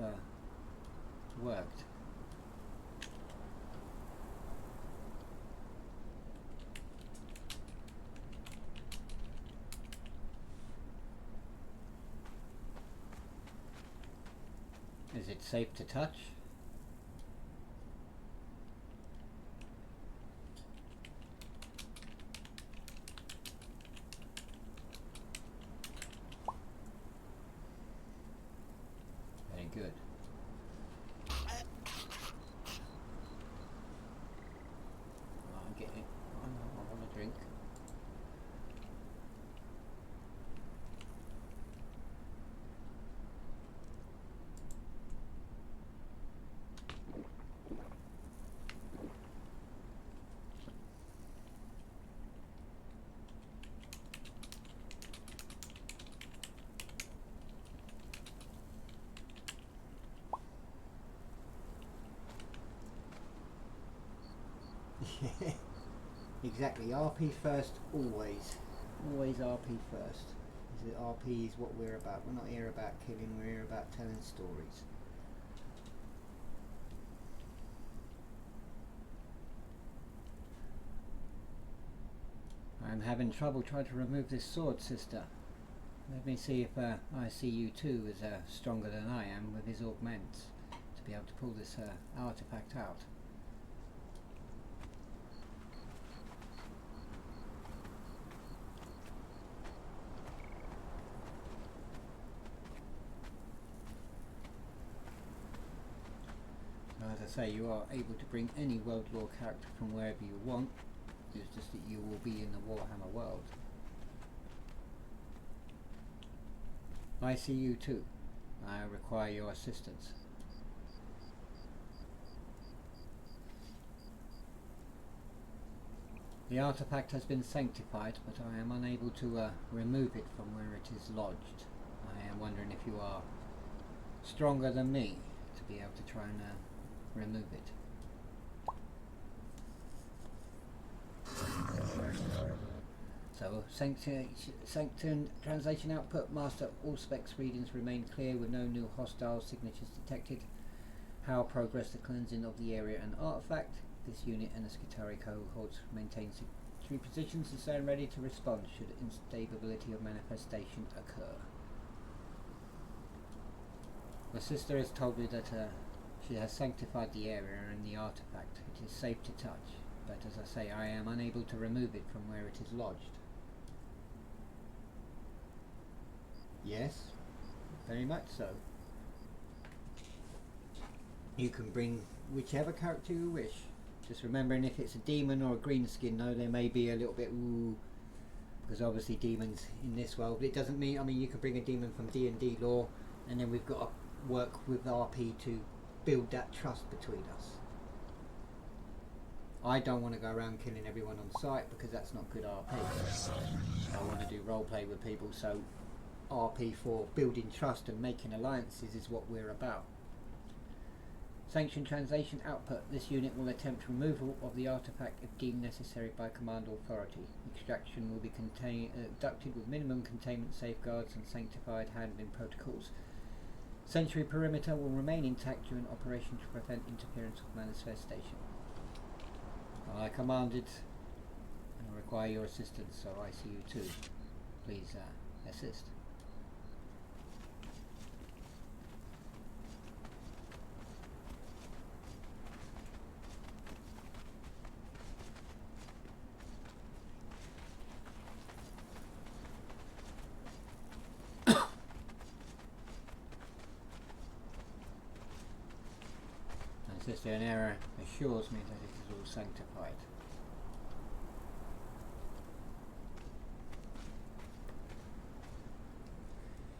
worked. Is it safe to touch? Very good. I'm getting it. I want a drink. Exactly, RP first, always. Always RP first. RP is what we're about. We're not here about killing, we're here about telling stories. I'm having trouble trying to remove this sword, sister. Let me see if I see you too as stronger than I am with his augments to be able to pull this artifact out. As I say, you are able to bring any World Lore character from wherever you want. It's just that you will be in the Warhammer world. I see you too. I require your assistance. The artifact has been sanctified, but I am unable to remove it from where it is lodged. I am wondering if you are stronger than me to be able to try and remove it. So, Sanctum translation output, master, all specs readings remain clear with no new hostile signatures detected. How progress the cleansing of the area and artifact. This unit and the Skitari cohorts maintain 3 positions and stand ready to respond should instability of manifestation occur. My sister has told me that she has sanctified the area and the artifact. It is safe to touch, but as I say, I am unable to remove it from where it is lodged. Yes, very much so. You can bring whichever character you wish. Just remembering if it's a demon or a green skin, though, there may be a little bit ooh, because obviously demons in this world. But it doesn't mean, I mean, you can bring a demon from D&D lore, and then we've got to work with RP to build that trust between us. I don't want to go around killing everyone on sight because that's not good RP. I want to do roleplay with people, so RP for building trust and making alliances is what we're about. Sanction translation output. This unit will attempt removal of the artifact if deemed necessary by command authority. Extraction will be conducted with minimum containment safeguards and sanctified handling protocols. Sentry perimeter will remain intact during operation to prevent interference of manifestation. I commanded and require your assistance, so I see you too. Please assist. Sister, an error assures me that it is all sanctified.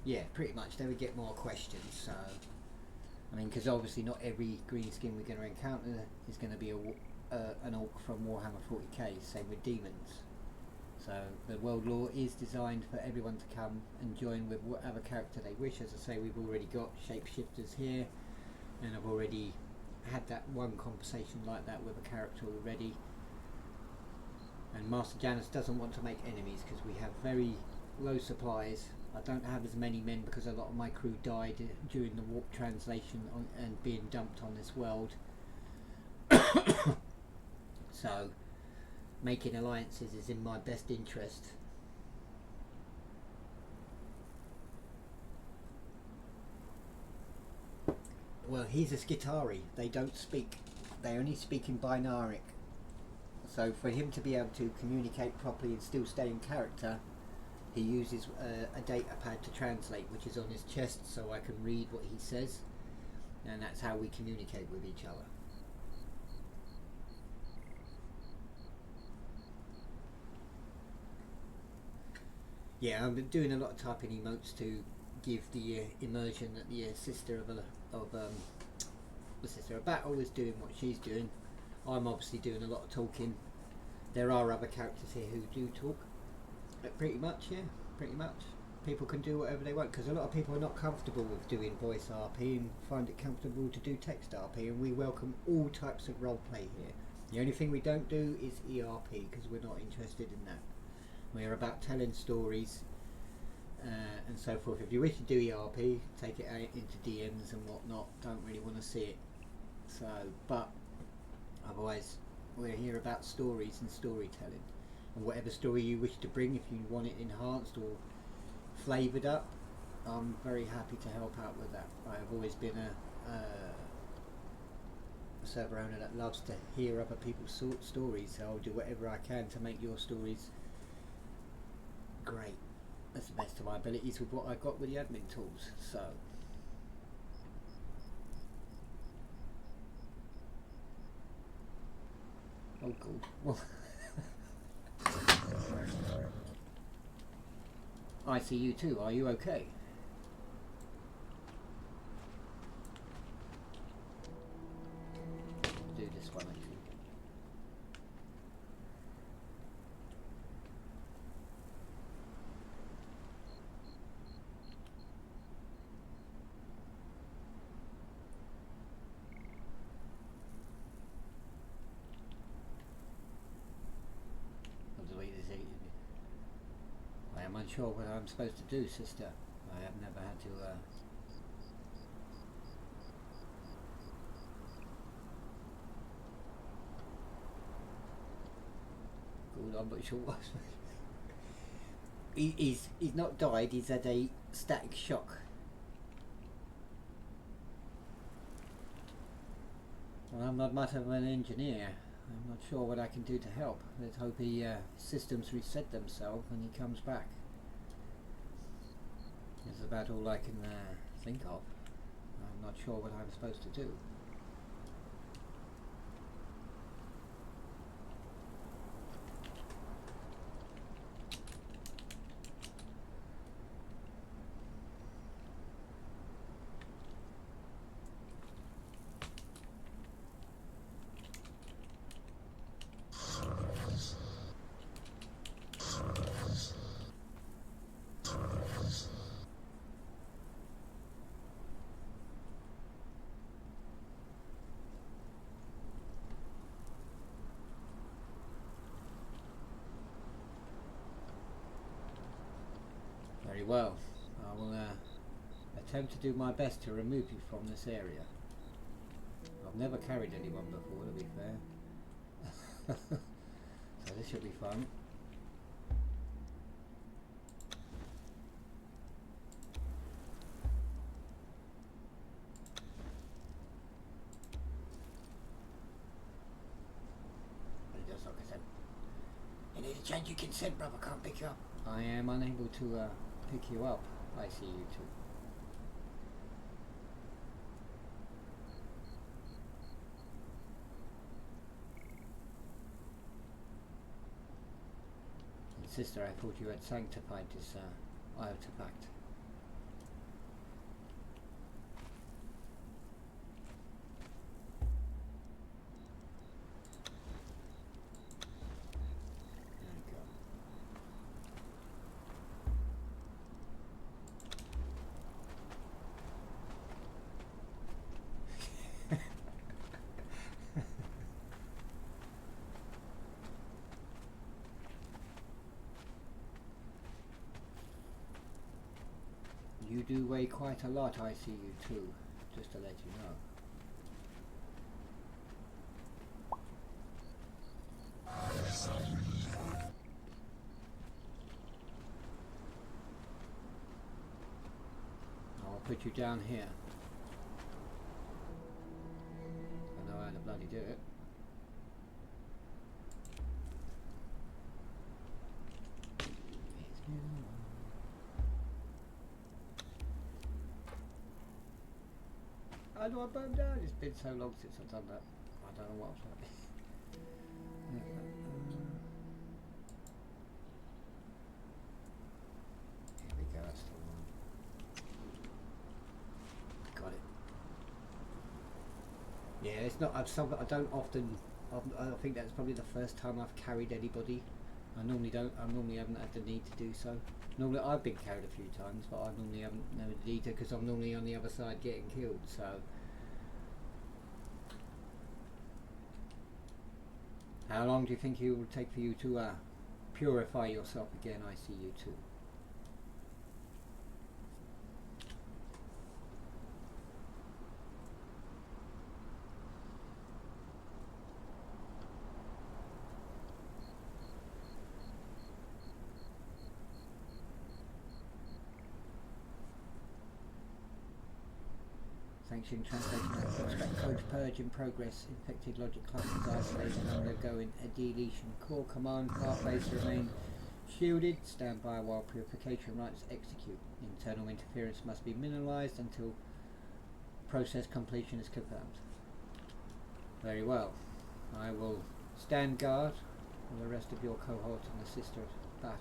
Yeah, pretty much. They would get more questions. So, I mean, because obviously not every green skin we're going to encounter is going to be an orc from Warhammer 40k. Same with demons. So the world lore is designed for everyone to come and join with whatever character they wish. As I say, we've already got shapeshifters here, and I've already had that one conversation like that with a character already. And Master Janus doesn't want to make enemies because we have very low supplies. I don't have as many men because a lot of my crew died during the warp translation and being dumped on this world. So making alliances is in my best interest. Well, he's a Skitari. They don't speak. They only speak in binaric. So for him to be able to communicate properly and still stay in character, he uses a data pad to translate, which is on his chest, so I can read what he says, and that's how we communicate with each other. Yeah, I'm doing a lot of typing emotes to give the immersion that the sister of the sister of battle is doing what she's doing. I'm obviously doing a lot of talking. There are other characters here who do talk, but pretty much, yeah, pretty much. People can do whatever they want because a lot of people are not comfortable with doing voice RP and find it comfortable to do text RP, and we welcome all types of roleplay here. The only thing we don't do is ERP because we're not interested in that. We're about telling stories and so forth. If you wish to do ERP, take it out into DMs and whatnot. Don't really want to see it. So, but otherwise, we're here about stories and storytelling. And whatever story you wish to bring, if you want it enhanced or flavoured up, I'm very happy to help out with that. I've always been a server owner that loves to hear other people's stories, so I'll do whatever I can to make your stories great. That's the best of my abilities with what I got with the admin tools. So oh cool. I see you too. Are you okay? Do this one actually. I am unsure what I'm supposed to do, sister. I have never had to Good, I'm not sure what. He's not died, he's had a static shock. Well, I'm not much of an engineer. I'm not sure what I can do to help. Let's hope his systems reset themselves when he comes back. That's about all I can think of. I'm not sure what I'm supposed to do. Very well. I will attempt to do my best to remove you from this area. I've never carried anyone before, to be fair. So this should be fun. But just like I said, you need to change your consent, brother. Can't pick you up. I am unable to pick you up. I see you too. Sister, I thought you had sanctified this artifact. You do weigh quite a lot, I see you too, just to let you know. I'll put you down here. I know how to bloody do it. How do I burn down? It's been so long since I've done that. I don't know what I'm like. Here we go, that's the one. Got it. Yeah, it's not. I don't often. I think that's probably the first time I've carried anybody. I normally don't. I normally haven't had the need to do so. Normally I've been carried a few times, but I normally haven't never need to because I'm normally on the other side getting killed. So, how long do you think it will take for you to purify yourself again? I see you too. Sanctioned translation. Extract code purge in progress. Infected logic classes isolated and undergoing a deletion. Core command pathways remain shielded. Stand by while purification rites execute. Internal interference must be minimized until process completion is confirmed. Very well. I will stand guard for the rest of your cohort and assist at battle.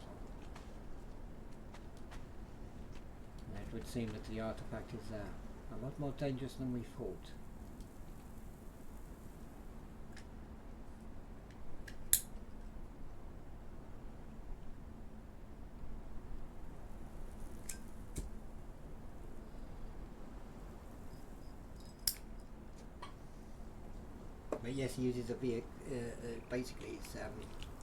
It would seem that the artifact is a lot more dangerous than we thought. But yes, he uses a basically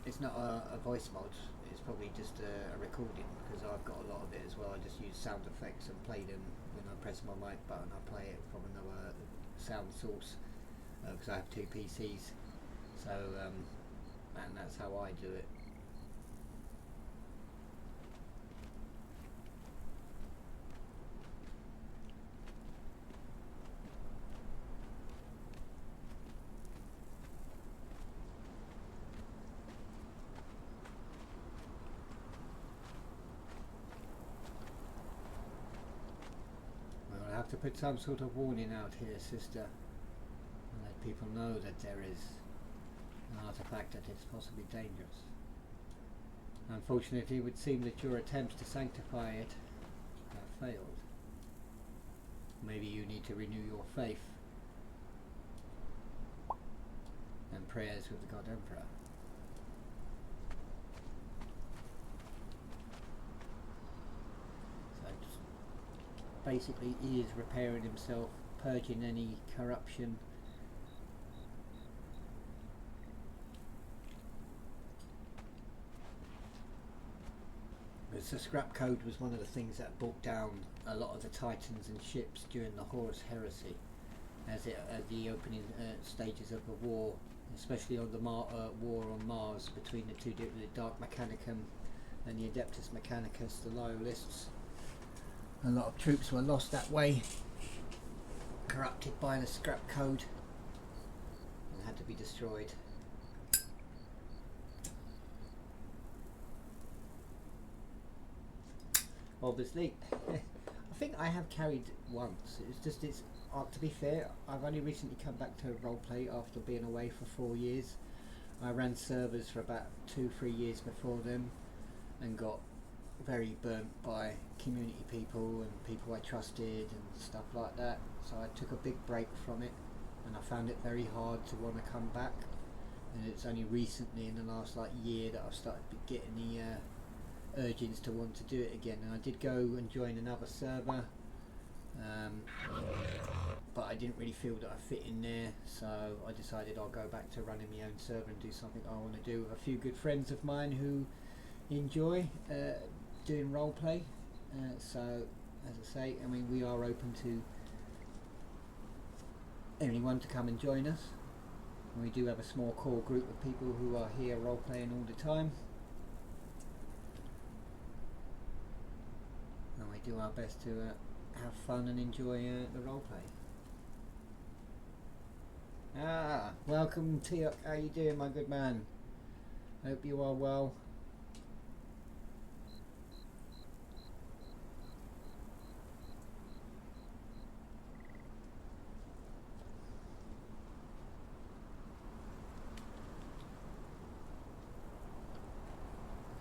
it's not a voice mod. It's probably just a recording because I've got a lot of it as well. I just use sound effects and play them when I press my mic button. I play it from another sound source because I have two PCs. So and that's how I do it. To put some sort of warning out here, sister, and let people know that there is an artifact that is possibly dangerous. Unfortunately, it would seem that your attempts to sanctify it have failed. Maybe you need to renew your faith and prayers with the God Emperor. Basically, he is repairing himself, purging any corruption. Because the scrap code was one of the things that brought down a lot of the Titans and ships during the Horus Heresy, as the opening stages of the war, especially on the war on Mars between the two, the Dark Mechanicum and the Adeptus Mechanicus, the Loyalists. A lot of troops were lost that way, corrupted by the scrap code, and had to be destroyed. Obviously, I think I have carried once. It's to be fair, I've only recently come back to roleplay after being away for 4 years. I ran servers for about 2-3 years before then. and got very burnt by community people and people I trusted and stuff like that. So I took a big break from it, and I found it very hard to want to come back. And it's only recently, in the last like year, that I've started getting the urges to want to do it again. And I did go and join another server, but I didn't really feel that I fit in there, so I decided I'll go back to running my own server and do something I want to do with a few good friends of mine who enjoy doing roleplay. So as I say, I mean, we are open to anyone to come and join us. We do have a small core group of people who are here role-playing all the time, and we do our best to have fun and enjoy the roleplay. Welcome Tiok, how you doing, my good man? Hope you are well.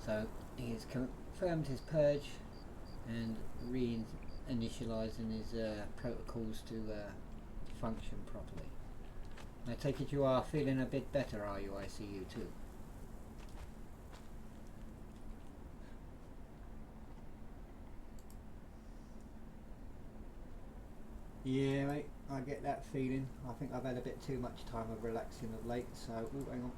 So he has confirmed his purge and re-initialising his protocols to function properly. I take it you are feeling a bit better, are you? I see you too. Yeah, mate, I get that feeling. I think I've had a bit too much time of relaxing of late, so hang on.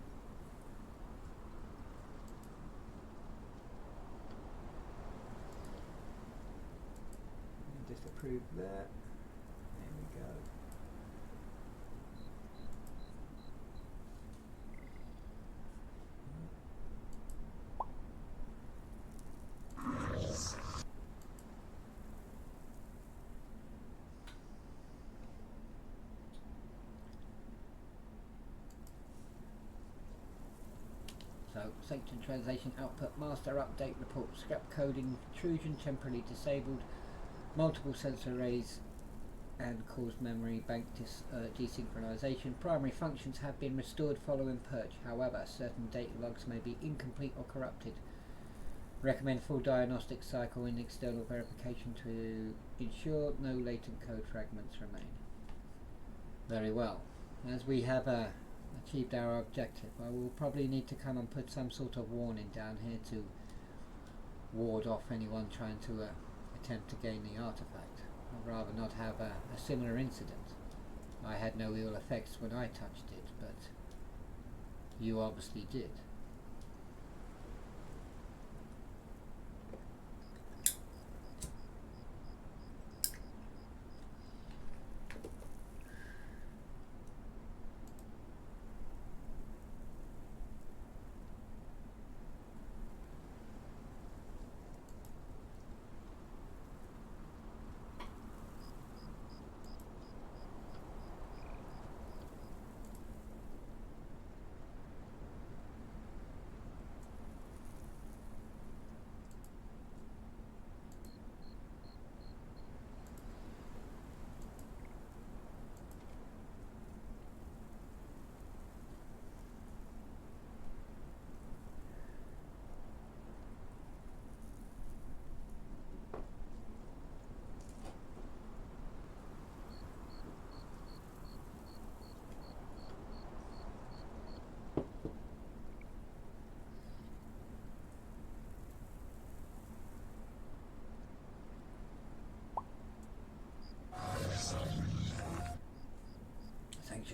Just approve that. There we go. So, Sanctioned Translation Output, Master Update Report, Scrap Coding, Intrusion temporarily disabled, multiple sensor arrays and caused memory bank desynchronization. Primary functions have been restored following purge. However, certain data logs may be incomplete or corrupted. Recommend full diagnostic cycle and external verification to ensure no latent code fragments remain. Very well. As we have achieved our objective, I will probably need to come and put some sort of warning down here to ward off anyone trying to attempt to gain the artifact. I'd rather not have a similar incident. I had no ill effects when I touched it, but you obviously did.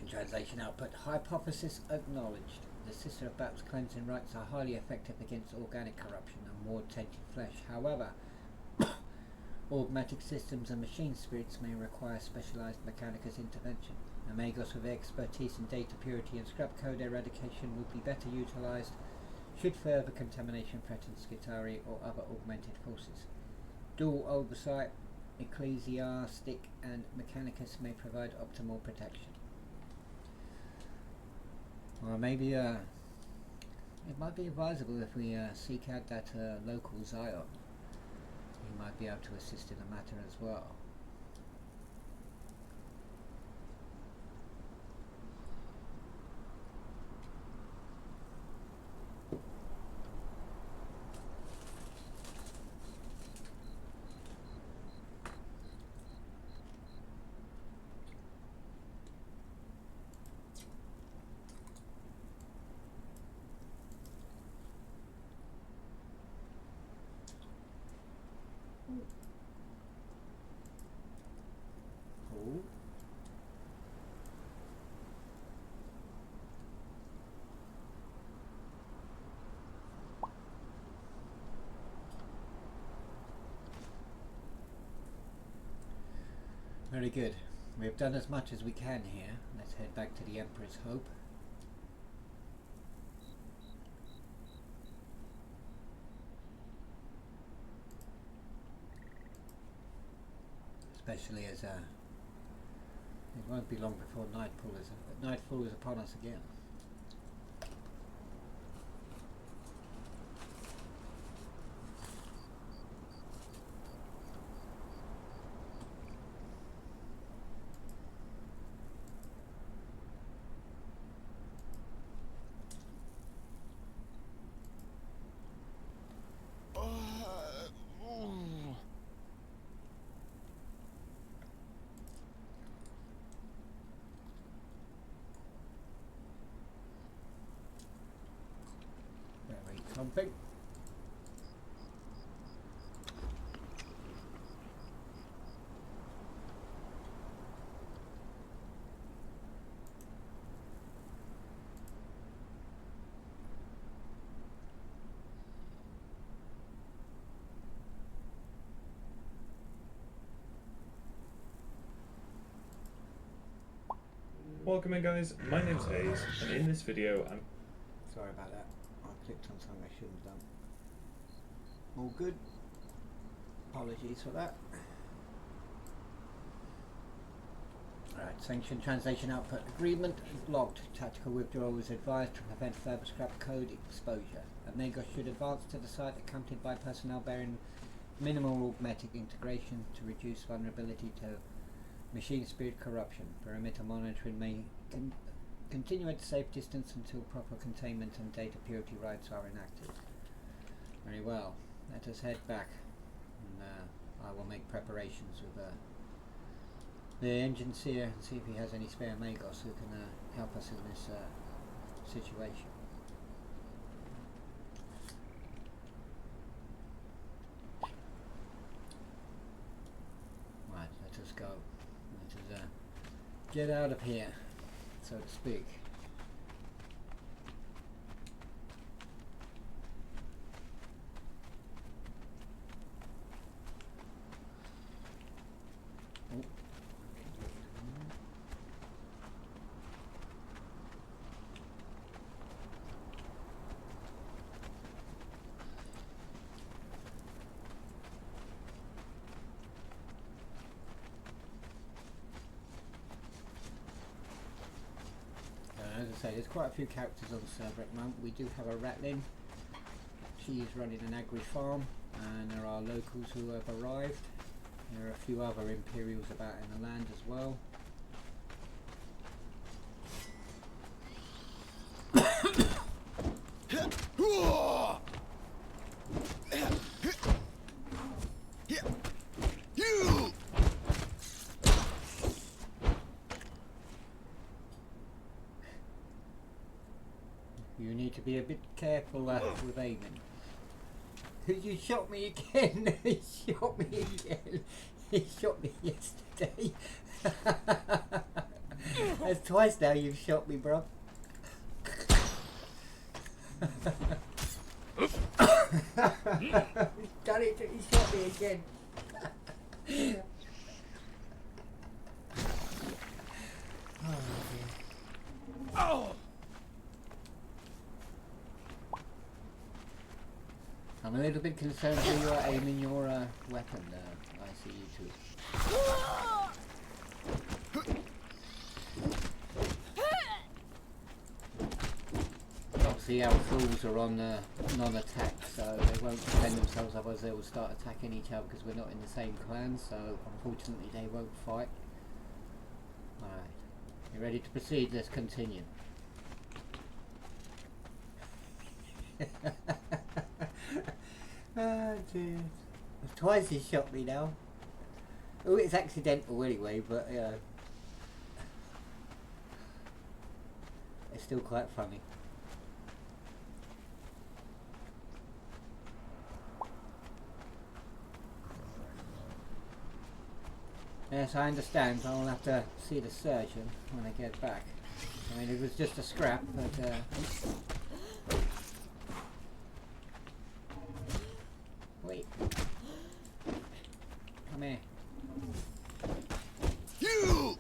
Translation output. Hypothesis acknowledged. The Sister of Bap's cleansing rites are highly effective against organic corruption and ward tainted flesh. However, augmatic systems and machine spirits may require specialized Mechanicus intervention. A Magos with expertise in data purity and scrap code eradication would be better utilized should further contamination threaten Skitarii or other augmented forces. Dual oversight, ecclesiastic and Mechanicus may provide optimal protection. Or maybe it might be advisable if we seek out that local Zion. He might be able to assist in the matter as well. Cool. Very good. We've done as much as we can here. Let's head back to the Emperor's Hope. Especially as it won't be long before nightfall is upon us again. Something. Welcome in guys, my name's Hayes, and in this video I'm... Sorry about that, I clicked on something I shouldn't have done. All good. Apologies for that. Alright, sanctioned translation output agreement logged. Tactical withdrawal is advised to prevent further scrap code exposure. Omega should advance to the site accompanied by personnel bearing minimal augmetic integration to reduce vulnerability to machine spirit corruption. Perimeter monitoring may continue at a safe distance until proper containment and data purity rights are enacted. Very well. Let us head back, and I will make preparations with the engineer and see if he has any spare Magos who can help us in this situation. Right, let us go. Let us get out of here, so to speak. As I say, there's quite a few characters on the server at the moment. We do have a Ratlin. She is running an agri farm, and there are locals who have arrived. There are a few other Imperials about in the land as well. You need to be a bit careful with aiming. You shot me again! He shot me again! He shot me yesterday! That's twice now you've shot me, bro. He's done it, he shot me again! Oh, dear. Oh! I'm a little bit concerned where you are aiming your weapon there. I see you too. Obviously our fools are on non-attack, so they won't defend themselves, otherwise they will start attacking each other because we're not in the same clan, so unfortunately they won't fight. Alright, you ready to proceed? Let's continue. Oh dear. Twice he shot me now. Oh, it's accidental anyway, but it's still quite funny. Yes, I understand. I'll have to see the surgeon when I get back. I mean, it was just a scrap, but wait. Come here. You!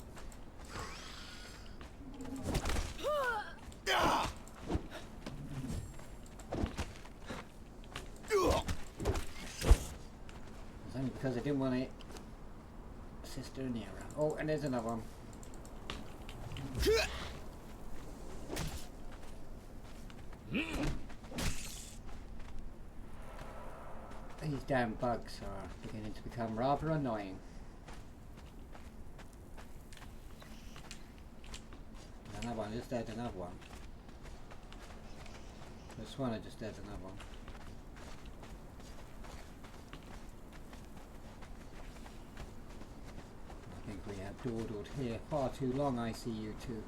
It's only because I didn't want it. Sister Nera. Oh, and there's another one. These damn bugs are beginning to become rather annoying. Another one, just dead another one. This one, I just dead another one. I think we have dawdled here far too long, I see you two.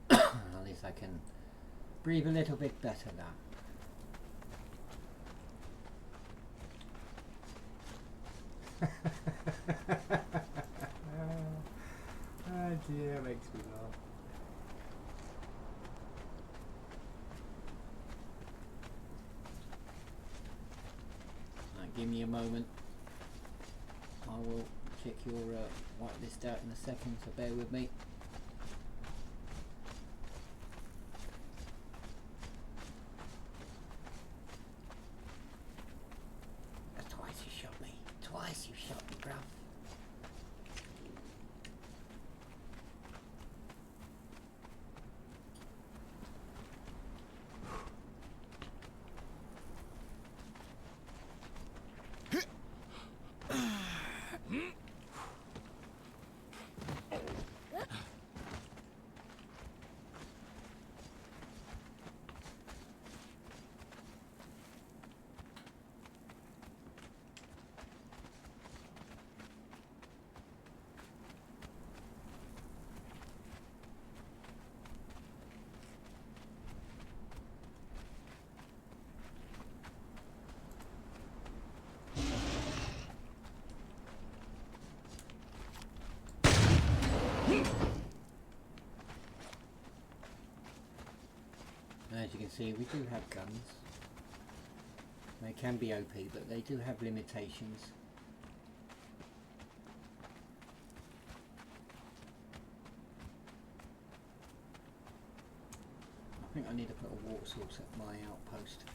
At least I can breathe a little bit better now. Oh dear, it makes me laugh. Right, give me a moment. I will check your whitelist out in a second, so bear with me. That's twice you shot me. Twice you shot me, bruv. As you can see, we do have guns. They can be OP, but they do have limitations. I think I need to put a water source at my outpost.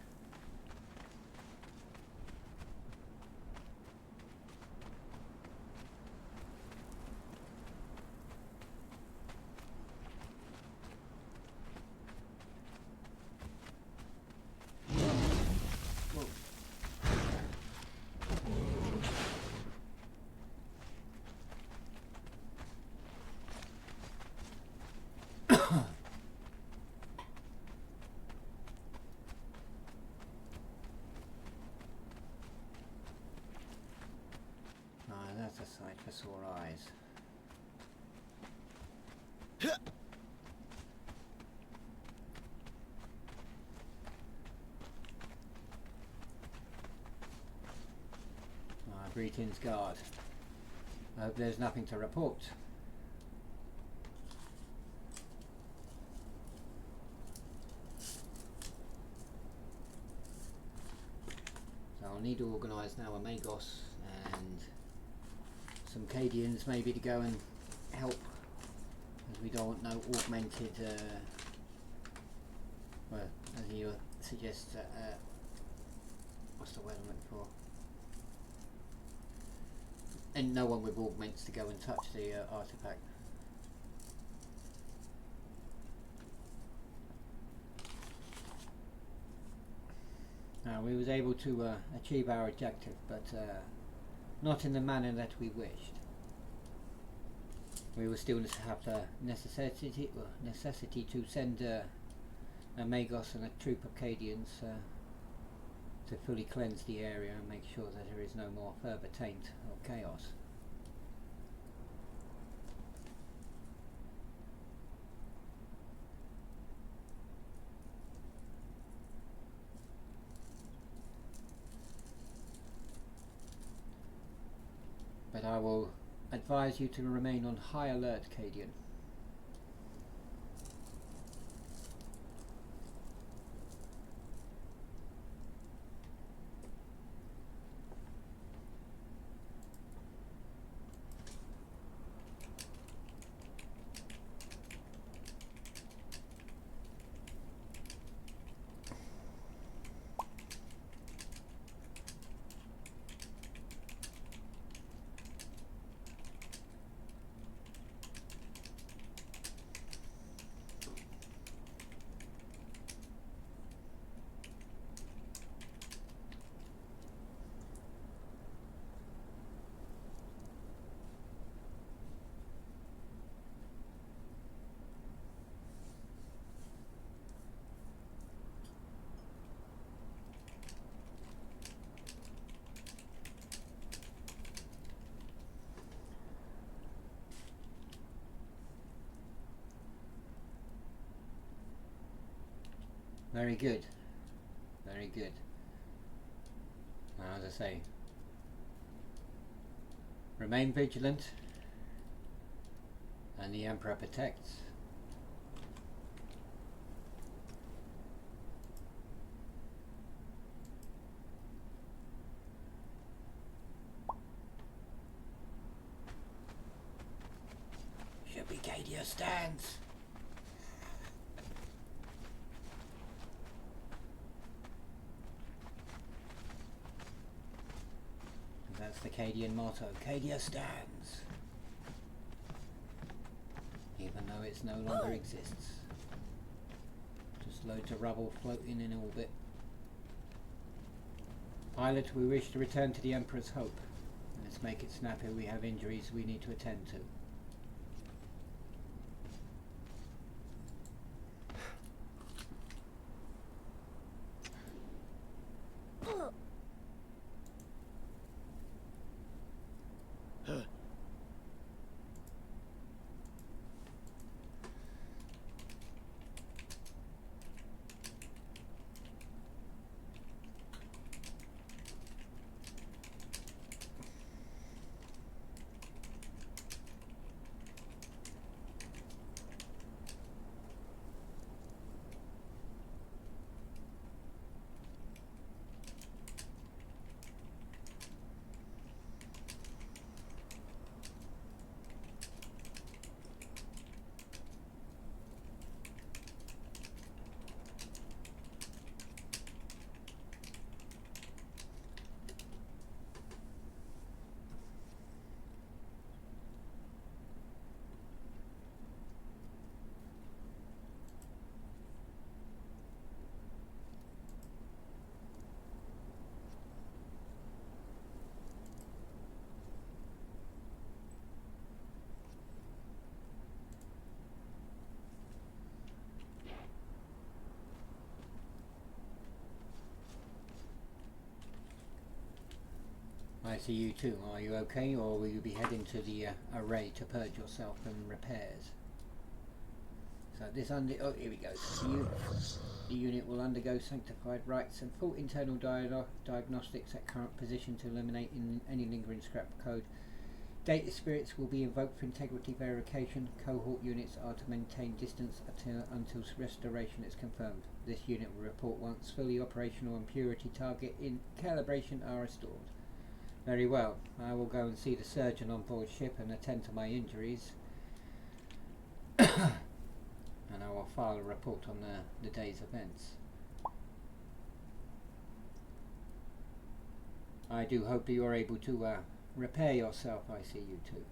That's a sight for sore eyes. Greetings, guard. I hope there's nothing to report. So I'll need to organise now a Magos and some Cadians maybe to go and help, as we don't want no augmented, well, as you suggest, what's the word I'm looking for? And no one with augments to go and touch the artifact. We was able to achieve our objective, but not in the manner that we wished. We will still have the necessity to send a Magos and a troop of Cadians to fully cleanse the area and make sure that there is no more further taint or chaos. But I will advise you to remain on high alert, Cadian. Very good. Very good. Now, as I say, remain vigilant, and the Emperor protects. Should be Cadia stands. That's the Cadian motto, Cadia stands. Even though it no longer exists. Just loads of rubble floating in orbit. Pilot, we wish to return to the Emperor's Hope. Let's make it snappy, we have injuries we need to attend to. I see you too. Are you okay, or will you be heading to the array to purge yourself and repairs? So this oh, here we go. So the unit will undergo sanctified rites and full internal diagnostics at current position to eliminate any lingering scrap code. Data spirits will be invoked for integrity verification. Cohort units are to maintain distance until restoration is confirmed. This unit will report once fully operational and purity target in calibration are restored. Very well, I will go and see the surgeon on board ship and attend to my injuries. And I will file a report on the day's events. I do hope that you are able to repair yourself. I see you too.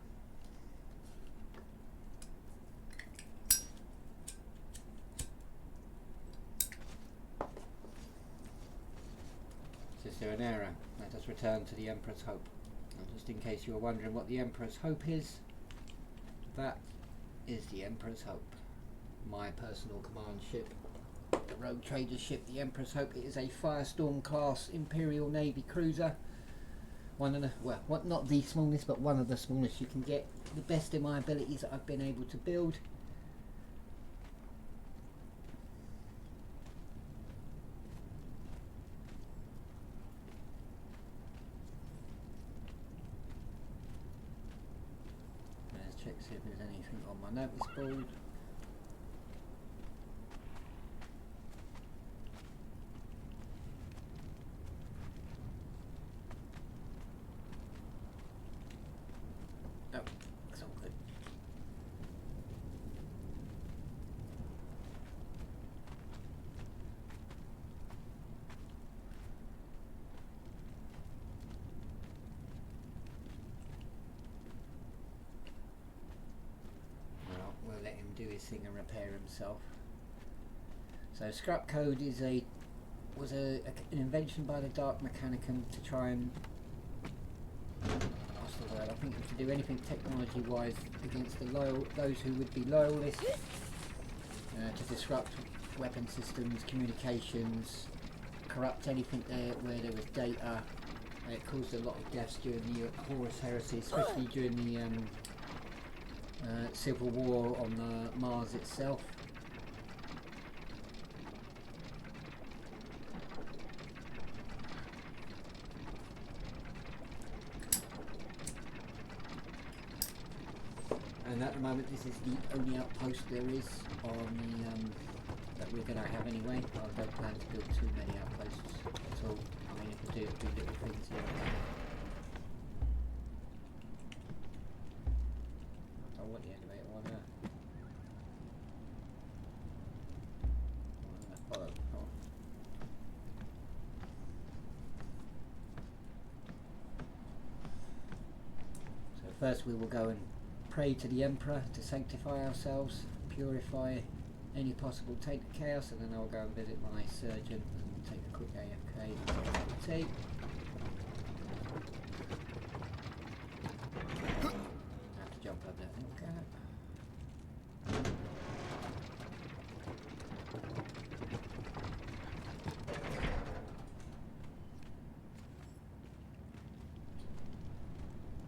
Is there an error? Let us return to the Emperor's Hope. And just in case you are wondering what the Emperor's Hope is, that is the Emperor's Hope. My personal command ship. rogue trader ship, the Emperor's Hope. It is a Firestorm class Imperial Navy cruiser. One of the, well, not the smallest, but one of the smallest you can get. The best in my abilities that I've been able to build. Let's check see if there's anything on my notice board. Do his thing and repair himself. So scrap code is was an invention by the Dark Mechanicum to try and, what's the word, I think to do anything technology wise against those who would be loyalists, to disrupt weapon systems, communications, corrupt anything there where there was data. It caused a lot of deaths during the Horus Heresy, especially during the civil war on Mars itself. And at the moment this is the only outpost there is on the that we're going to have anyway. I don't plan to build too many outposts at all. I mean, if we do little things here and there. First we will go and pray to the Emperor to sanctify ourselves, purify any possible taint of chaos, and then I'll go and visit my surgeon and take a quick AFK and tea. I have to jump up that little gap.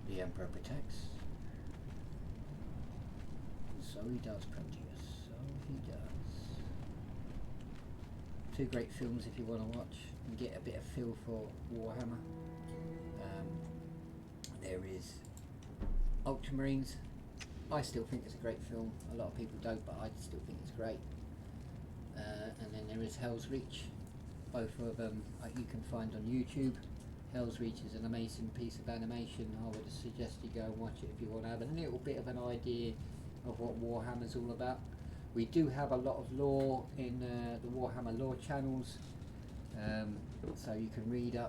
The Emperor protects. So he does, Proteus. So he does. Two great films if you want to watch and get a bit of feel for Warhammer. There is Ultramarines. I still think it's a great film. A lot of people don't, but I still think it's great. And then there is Hell's Reach. Both of them you can find on YouTube. Hell's Reach is an amazing piece of animation. I would suggest you go and watch it if you want to have a little bit of an idea of what Warhammer's all about. We do have a lot of lore in the Warhammer lore channels, so you can read up